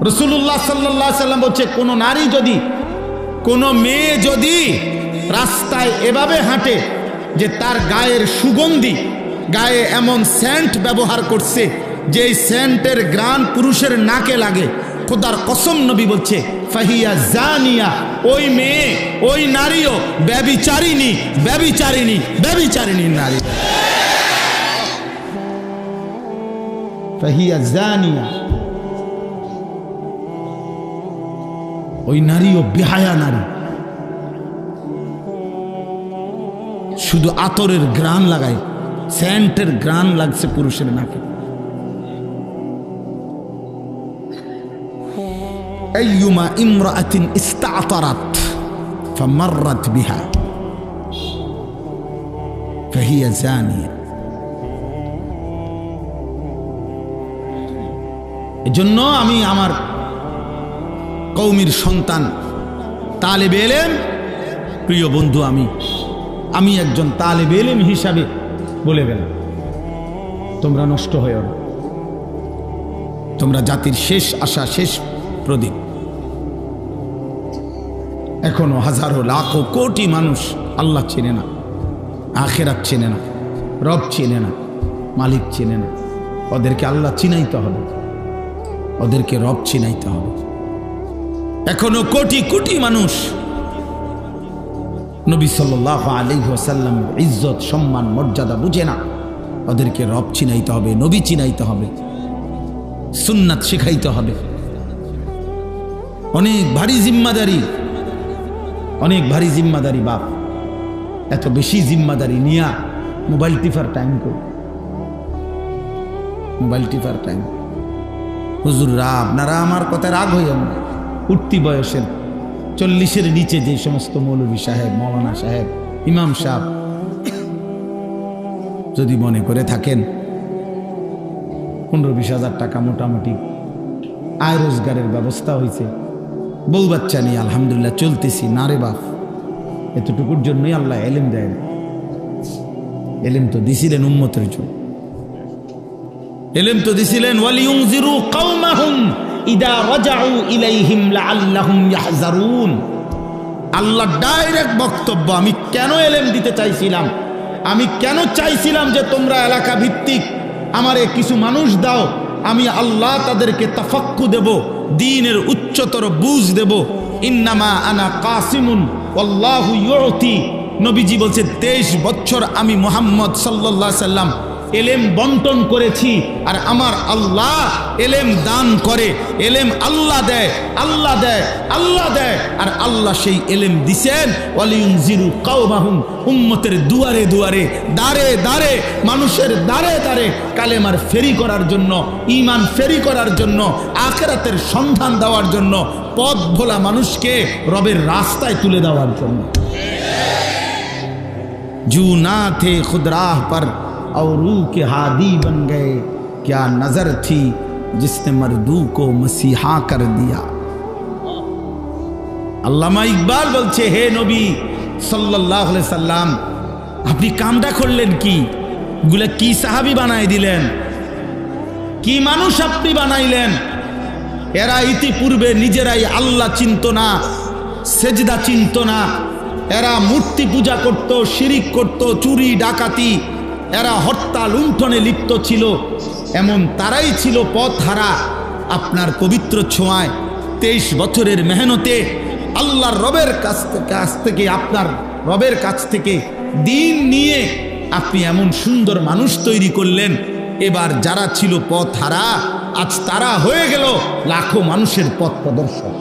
রাসূলুল্লাহ সাল্লাল্লাহু আলাইহি সাল্লাম বলছে, কোন নারী যদি, কোন মেয়ে যদি রাস্তায় এভাবে হাঁটে যে তার গায়ের সুগন্ধি, গায়ে এমন সেন্ট ব্যবহার করছে যে এই সেন্টের ঘ্রাণ পুরুষের নাকে লাগে, খোদার কসম নবী বলছে, ফাহিয়া জানিয়া, ওই মেয়ে, ওই নারীও ব্যভিচারিণী, ব্যভিচারিণী, ব্যভিচারিণী নারী, ফাহিয়া জানিয়া, ওই নারীও বেহায়া নারী। শুধু আতরের ঘ্রাণ লাগায়, সেন্টের ঘ্রাণ লাগছে পুরুষের নাকে। আইয়ুমা ইমরাআতিন ইস্তাতারাত ফামাররাত বিহা ফাহিয়া জানিয়া। এজন্য আমি আমার কওমির সন্তান, তালেবে ইলম, প্রিয় বন্ধু, আমি একজন তালেবে ইলম হিসাবে বলে গেলাম, তোমরা নষ্ট হয়েও না, তোমরা জাতির শেষ আশা, শেষ প্রদীপ। এখনো হাজারো লাখো কোটি মানুষ আল্লাহ চেনে না, আখিরাত চেনে না, রব চেনে না, মালিক চেনে না। ওদেরকে আল্লাহ চিনাইতে হবে, ওদেরকে রব চিনাইতে হবে। এখনো কোটি কোটি মানুষ নবী সাল্লাল্লাহু আলাইহি ওয়াসাল্লাম ইজ্জত, সম্মান, মর্যাদা বুঝে না। ওদেরকে রব চিনাইতে হবে, নবী চিনাইতে হবে, সুন্নাত শিখাইতে হবে। অনেক ভারী জিম্মাদারি, অনেক ভারী জিম্মাদারি। বাপ এত বেশি জিম্মাদারি নিয়া মোবাইল টিপার টাইম করি, মোবাইল টিপার টাইম। হুজুররা, আপনারা আমার কথায় রাগ হইয়া না, উঠতি বয়সের 40-এর নিচে যে সমস্ত মৌলভী সাহেব, মৌলানা সাহেব, ইমাম সাহেব যদি মনে করে থাকেন 15-20 হাজার টাকা মোটামুটি আয় রোজগারের ব্যবস্থা হয়েছে, বউ বাচ্চা নিয়ে আলহামদুলিল্লাহ চলতেছি, না রে বাপ, এতটুকুর জন্যই আল্লাহ এলেম দেয় না। এলেম তো দিছিলেন উম্মতের জন্য, এলেম তো দিছিলেন ওয়ালিউনজিরু কওমাহুম ইদা রাজাউ ইলাইহিম লাআল্লাহুম ইয়াহজারুন। আল্লাহ ডাইরেক্ট বক্তব্য। আমি কেন এলেম দিতে চাইছিলাম, আমি কেন চাইছিলাম যে তোমরা এলাকা ভিত্তিক আমারে কিছু মানুষ দাও, আমি আল্লাহ তাদেরকে তাফাক্কু দেব, দ্বীনের উচ্চতর বুঝ দেব। ইন্নামা আনা কাসিমুন ওয়াল্লাহু ইউতি। নবীজি বলছে 23 বছর আমি মুহাম্মদ সাল্লাল্লাহু আলাইহি সাল্লাম এলেম বন্টন করেছি, আর আমার আল্লাহ এলেম দান করে। এলেম আল্লাহ দেয়, আল্লাহ দেয়, আল্লাহ দেয়। আর আল্লাহ সেই এলেম দিছেন ওয়ালিউনজিরু কওমাহুম, উম্মতের দুয়ারে দুয়ারে, দাঁড়ে দাঁড়ে, মানুষের দাঁড়ে দাঁড়ে কালেমার ফেরি করার জন্য, ঈমান ফেরি করার জন্য, আখিরাতের সন্ধান দেওয়ার জন্য, পথ ভোলা মানুষকে রবের রাস্তায় তুলে দেওয়ার জন্য। জু না থে খুদ রাহ পর और रूह के हादी बन गए, क्या नजर थी जिसने मर्दू को मसीहा कर दिया। আল্লামা ইকবাল বলছে, হে নবী সাল্লাল্লাহু আলাইহি সাল্লাম, আপনি কামটা করলেন কি? গুলা কি সাহাবী বানাই দিলেন, কি মানুষ আপনি বানাইলেন? এরা ইতিপূর্বে নিজেরাই আল্লাহ চিনত না, সেজদা চিনত না, এরা মূর্তি পূজা করত, শিরিক করত, চুরি ডাকাতি, এরা হত্যা লুণ্ঠনে লিপ্ত ছিল। এমন তারাই ছিল পথহারা। আপনার পবিত্র ছোঁয়ায় 23 বছরের মেহনতে আল্লাহর রবের কাছ থেকে আপনার রবের কাছ থেকে দিন নিয়ে আপনি এমন সুন্দর মানুষ তৈরি করলেন। এবার যারা ছিল পথহারা, আজ তারা হয়ে গেল লাখো মানুষের পথ প্রদর্শক।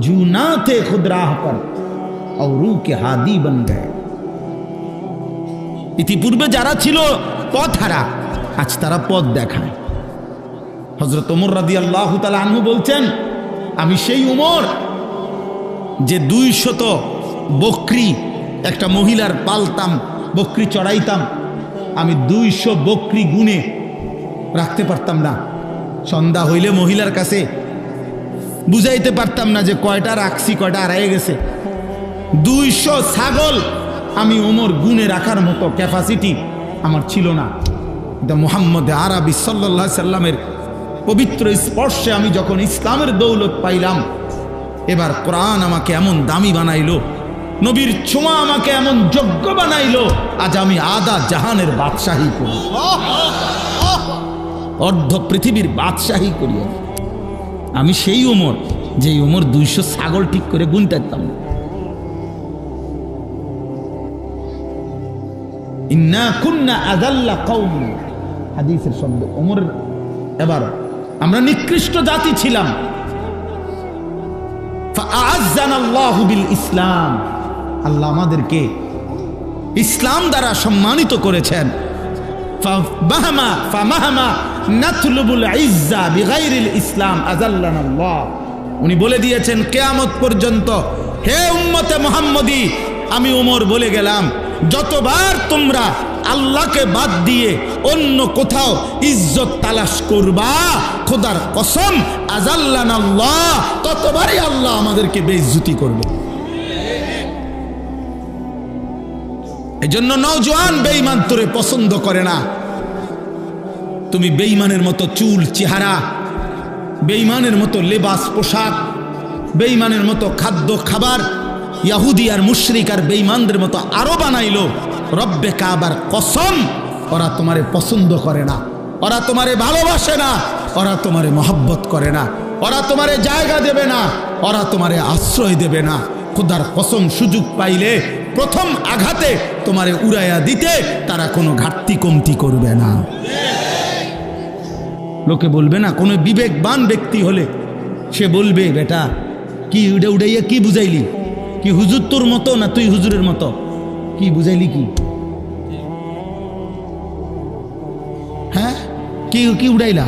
জু না থে খুদ রাহ পর और रूह के हादी बन गए। ইতিপূর্বে যারা ছিল পথহারা, আজ তারা পথ দেখায়। হযরত ওমর রাদিয়াল্লাহু তাআলা আনহু বলছেন, আমি সেই ওমর যে 200 বকরি একটা মহিলার পালতাম, বকরি চড়াইতাম। আমি 200 বকরি গুনে রাখতে পারতাম না। সন্ধ্যা হইলে মহিলার কাছে বুঝাইতে পারতাম না যে কয়টা রাখছি, কয়টা হারিয়ে গেছে। 200 ছাগল আমি ওমর গুনে রাখার মতো ক্যাপাসিটি আমার ছিল না। মুহাম্মদ আরবি সাল্লাল্লাহু আলাইহি সাল্লামের পবিত্র স্পর্শে আমি যখন ইসলামের দৌলত পাইলাম, এবার কোরআন আমাকে এমন দামি বানাইলো, নবীর ছোঁয়া আমাকে এমন যোগ্য বানাইলো, আজ আমি আধা জাহানের বাদশাহী করি, অর্ধ পৃথিবীর বাদশাহী করি। আমি সেই ওমর যে ওমর 200 ছাগল ঠিক করে গুনতে পারতাম না। ইন্না কুন্না আযাল্লা কওম, হাদিসের শব্দ ওমর। এবার আমরা নিকৃষ্ট জাতি ছিলাম। ফাআযানাল্লাহু বিল ইসলাম, আল্লাহ আমাদেরকে ইসলাম দ্বারা সম্মানিত করেছেন। ফামাহমা নাতলুবুল ইজ্জা বিগাইরিল ইসলাম আযাল্লানাল্লাহ। উনি বলে দিয়েছেন কিয়ামত পর্যন্ত, হে উম্মতে মুহাম্মদী, আমি ওমর বলে গেলাম, যতবার তোমরা আল্লাহকে বাদ দিয়ে অন্য কোথাও ইজ্জত তালাশ করবা, খোদার কসম আযাল্লানাল্লাহ, ততবারই আল্লাহ আমাদেরকে বেইজ্জতি করবে। এজন্য নওজোয়ান বেঈমান তোরে পছন্দ করে না। তুমি বেঈমানের মতো চুল চেহারা, বেঈমানের মতো লেবাস পোশাক, বেঈমানের মতো খাদ্য খাবার ইহুদি আর মুশরিক আর বেঈমানদের মতো আরো বানাইলো। রব্বে কাবার কসম, ওরা তোমারে পছন্দ করে না, ওরা তোমারে ভালোবাসে না, ওরা তোমারে মহব্বত করে না, ওরা তোমারে জায়গা দেবে না, ওরা তোমারে আশ্রয় দেবে না। খোদার কসম, সুযোগ পাইলে প্রথম আঘাতে তোমারে উড়াইয়া দিতে তারা কোনো ঘাটতি কমতি করবে না। লোকে বলবে না, কোনো বিবেকবান ব্যক্তি হলে সে বলবে, বেটা কি উড়াইয়া কি বুঝাইলি, কি হুজুর তোর মতো না তুই হুজুরের মতো, কি বুঝাইলি কি? হ্যাঁ, কি কি উড়াইলা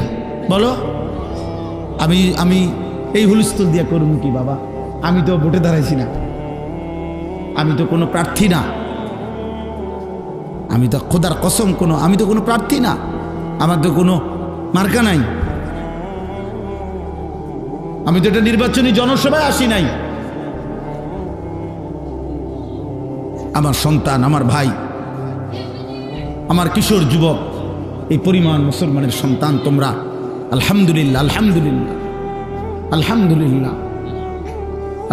বলো? আমি এই হুলস্থুল দিয়া করুন কি বাবা? আমি তো ভোটে দাঁড়াইছি না, আমি তো কোনো প্রার্থী না, আমি তো খোদার কসম আমি তো কোনো প্রার্থী না, আমার তো কোনো মার্কা নাই, আমি তো এটা নির্বাচনী জনসভায় আসি নাই। আমার সন্তান, আমার ভাই, আমার কিশোর যুবক, এই পরিমাণ মুসলমানের সন্তান তোমরা, আলহামদুলিল্লাহ, আলহামদুলিল্লাহ, আলহামদুলিল্লাহ,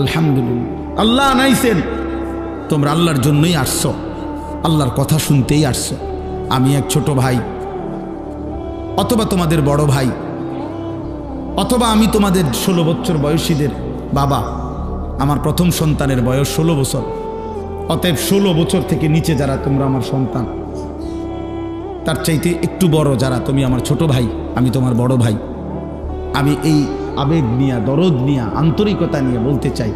আলহামদুলিল্লাহ। আল্লাহ আনাইছেন, তোমরা আল্লাহর জন্যই আসছো, আল্লাহর কথা শুনতেই আসছো। আমি এক ছোট ভাই, অথবা তোমাদের বড় ভাই, অথবা আমি তোমাদের 16 বছর বয়সীদের বাবা। আমার প্রথম সন্তানের বয়স 16 বছর। অতএব 16 বছর থেকে নিচে যারা তোমরা আমার সন্তান, তার চাইতে একটু বড় যারা, তুমি আমার ছোট ভাই, আমি তোমার বড় ভাই। আমি এই আবেগ নিয়ে, দরদ নিয়ে, আন্তরিকতা নিয়ে বলতে চাই,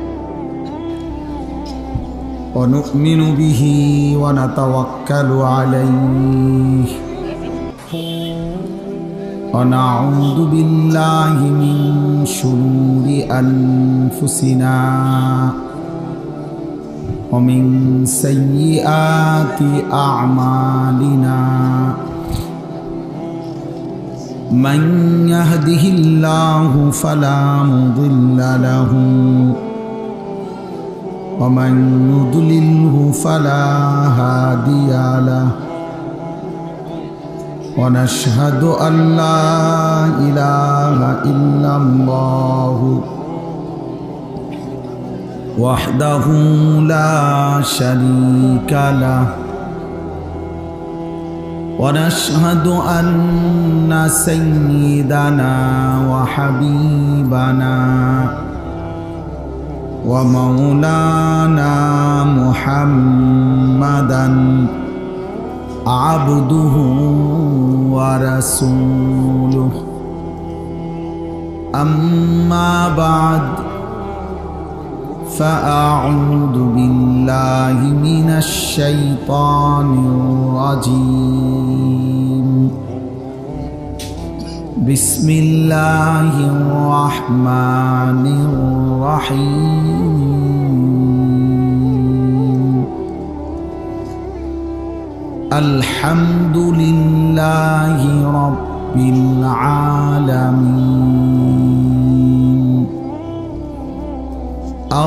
অনুমিনু বিহি ওয়া নাতাওয়াক্কালু আলাইহি ওয়া নাউযু বিল্লাহি মিন শুরুরি আনফুসিনা ওয়া মিন সাইয়্যাতি আ'মালিনা। من يهده الله فلا مضل له ومن يضلله فلا هادي له ونشهد أن لا إله إلا الله وحده لا شريك له ونشهد أن سيدنا وحبيبنا ومولانا محمدا عبده ورسوله أما بعد فأعوذ بالله من الشيطان الرجيم بسم الله الرحمن الرحيم الحمد لله رب العالمين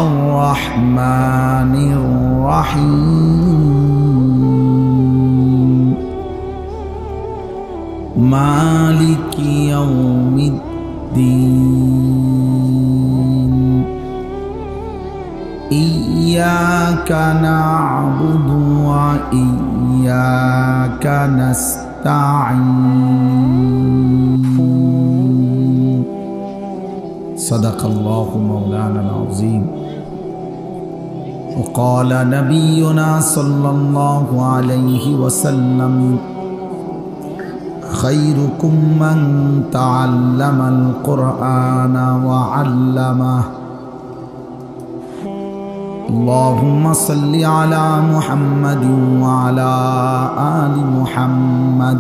الرحمن الرحيم مالك يوم الدين إياك نعبد وإياك نستعين صدق الله مولانا العظيم وقال نبينا صلى الله عليه وسلم خيركم من تعلم القرآن وعلمه اللهم صل على محمد وعلى آل محمد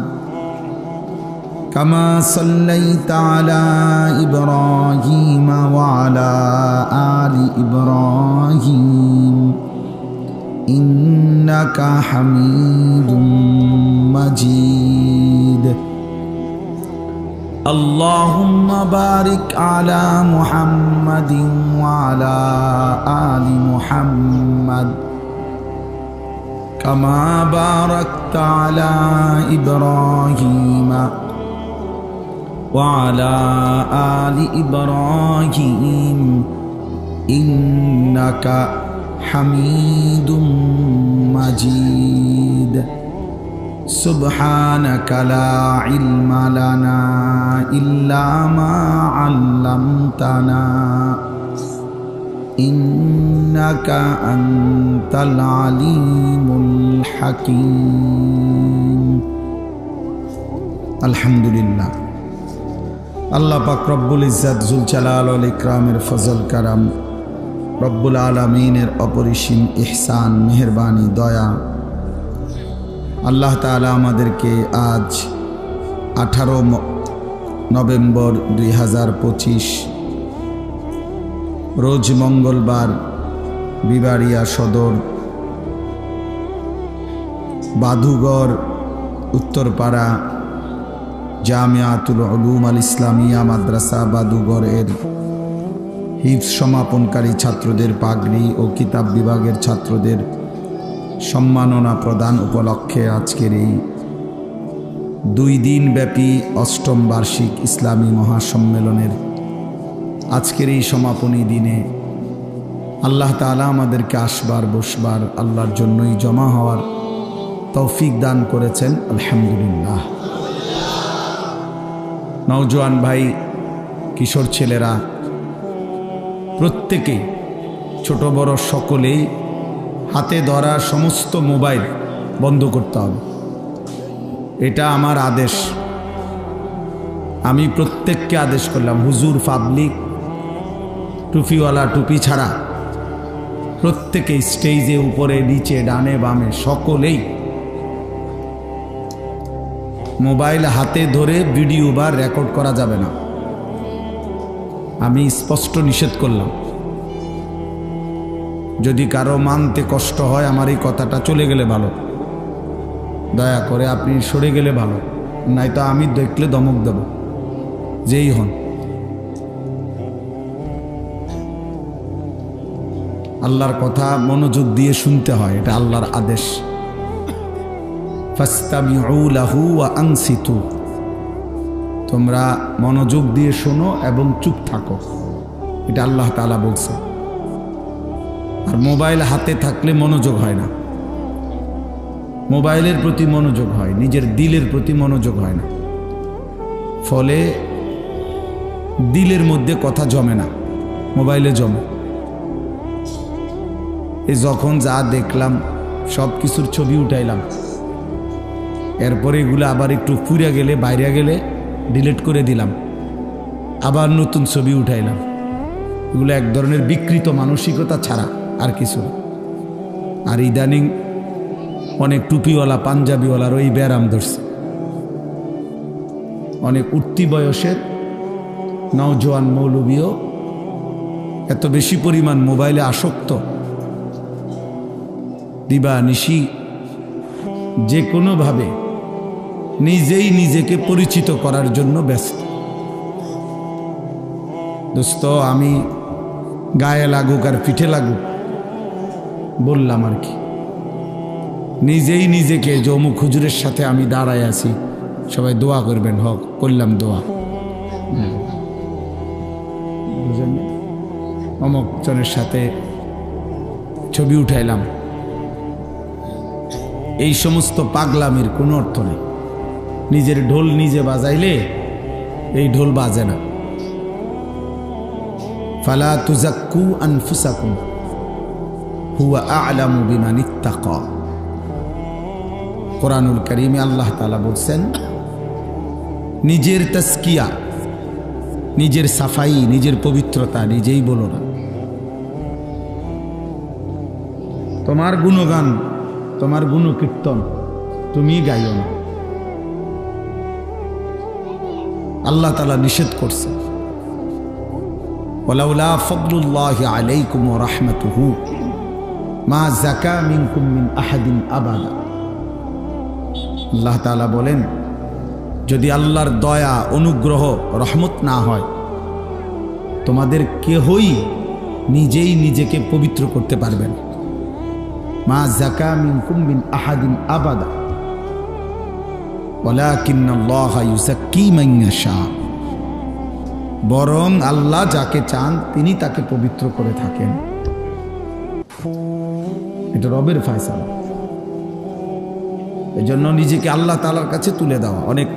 كما صليت على إبراهيم وعلى آل إبراهيم إنك حميد مجيد اللهم بارك على محمد وعلى آل محمد كما باركت على إبراهيم وعلى آل إبراهيم إنك حميد مجيد سبحانك لا علم لنا إلا ما علمتنا إنك أنت العليم الحكيم الحمد لله আল্লাহ পাক রব্বুল ইজ্জত জুল জালাল ওয়াল ইকরামের ফজল কারাম, রব্বুল আলামিনের অপরিসীম ইহসান, মেহেরবানি, দয়া, আল্লাহ তাআলা আমাদেরকে আজ 18 নভেম্বর 2025 রোজ মঙ্গলবার বিবাড়িয়া সদর বাদুগড় উত্তরপাড়া জামিয়াতুল উলুম আল ইসলামিয়া মাদ্রাসা বাদুগড়ের হিফজ সমাপনকারী ছাত্রদের, পাগড়ি ও কিতাব বিভাগের ছাত্রদের সম্মাননা প্রদান উপলক্ষে আজকের এই 2 দিন ব্যাপী 8ম বার্ষিক ইসলামী মহাসম্মেলনের আজকের এই সমাপনী দিনে আল্লাহ তাআলা আমাদেরকে আসবার বসবার আল্লাহর জন্যই জমা হওয়ার তৌফিক দান করেছেন। আলহামদুলিল্লাহ। নওজোয়ান ভাই, কিশোর ছেলেরা প্রত্যেকে, ছোট বড় সকলেই হাতে ধরা সমস্ত মোবাইল বন্ধ করতে হবে। এটা আমার আদেশ। আমি প্রত্যেককে আদেশ করলাম, হুজুর, পাবলিক, টুপিওয়ালা, টুপি ছাড়া প্রত্যেকে, স্টেজে, উপরে, নিচে, ডানে বামে সকলেই মোবাইল হাতে ধরে ভিডিও বা রেকর্ড করা যাবে না। আমি স্পষ্ট নিষেধ করলাম। যদি কারো মানতে কষ্ট হয়, আমার এই কথাটা চলে গেলে ভালো, দয়া করে আপনি সরে গেলে ভালো, নয়তো আমি দেখলে ধমক দেব, যেই হন। আল্লাহর কথা মনোযোগ দিয়ে শুনতে হয়, এটা আল্লাহর আদেশ। ফাস্তামিউ লাহু ওয়া আনসিতু, তোমরা মনোযোগ দিয়ে শোনো এবং চুপ থাকো, এটা আল্লাহ তাআলা বলছে। আর মোবাইল হাতে থাকলে মনোযোগ হয় না, মোবাইলের প্রতি মনোযোগ হয়, নিজের দিলের প্রতি মনোযোগ হয় না। ফলে দিলের মধ্যে কথা জমে না, মোবাইলে জমে। এই যখন যা দেখলাম সব কিছুর ছবি উঠাইলাম, এরপরে এগুলো আবার একটু পুড়ে গেলে, বাইরে গেলে ডিলিট করে দিলাম, আবার নতুন ছবি উঠাইলাম। এগুলো এক ধরনের বিকৃত মানসিকতা ছাড়া আর কিছু না। আর ইদানিং অনেক টুপিওয়ালা, পাঞ্জাবিওয়ালার ওই ব্যারাম ধরছে। অনেক উঠতি বয়সের নওজোয়ান মৌলবীও এত বেশি পরিমাণ মোবাইলে আসক্ত, দিবা নিশি যে কোনোভাবে নিজেই নিজেকে পরিচিত করার জন্য ব্যস্ত। দোস্ত, আমি গায়ে লাগুক আর পিঠে লাগুক বললাম আর কি, নিজেই নিজেকে যে অমুক হুজুরের সাথে আমি দাঁড়ায় আছি, সবাই দোয়া করবেন, হক করলাম দোয়া, বুঝলেন, অমুক জনের সাথে ছবি উঠাইলাম, এই সমস্ত পাগলামির কোনো অর্থ নেই। নিজের ঢোল নিজে বাজাইলে এই ঢোল বাজে না। ফালা তুজাক্কু আনফুসাকুম হুয়া আ'লামু বিমান ইত্তাকা। কোরআনুল কারীমে আল্লাহ তাআলা বলছেন, নিজের তাজকিয়া, নিজের সাফাই, নিজের পবিত্রতা নিজেই বলো না। তোমার গুণগান, তোমার গুণকীর্তন তুমি গাইও না। আল্লাহ তাআলা নিষেধ করছে, ওয়ালাউলা ফাদলুল্লাহি আলাইকুম ওয়া রাহমাতুহু মা যাকা মিনকুম মিন আহাদিন আবাদা। আল্লাহ তাআলা বলেন, যদি আল্লাহর দয়া, অনুগ্রহ, রহমত না হয়, তোমাদের কেহই নিজেই নিজেকে পবিত্র করতে পারবেন। মা যাকা মিনকুম মিন আহাদিন আবাদা ওয়ালাকিন্নাল্লাহা ইউযাক্কি মান ইয়াশা। বরং আল্লাহ যাকে চান তিনি তাকে পবিত্র করে থাকেন। এটা রবের ফয়সালা। এজন্য নিজেকে আল্লাহ তাআলার কাছে তুলে দেওয়া। অনেক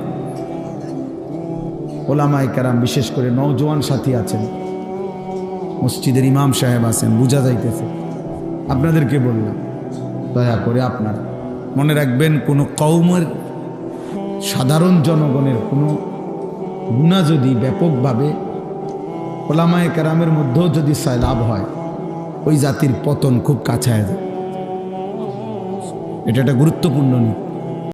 ওলামায়ে কেরাম, বিশেষ করে নওজোয়ান সাথী আছেন, মসজিদের ইমাম সাহেব আছেন, বুঝা যাইতেছে, আপনাদেরকে বললাম, দয়া করে আপনারা মনে রাখবেন, কোনো কওমের সাধারণ জনগণের কোনো গুনাহ যদি ব্যাপকভাবে ওলামায়ে কেরামের মধ্যেও যদি সয়লাব হয়, ওই জাতির পতন খুব কাছায় যায়। এটা একটা গুরুত্বপূর্ণ নীতি।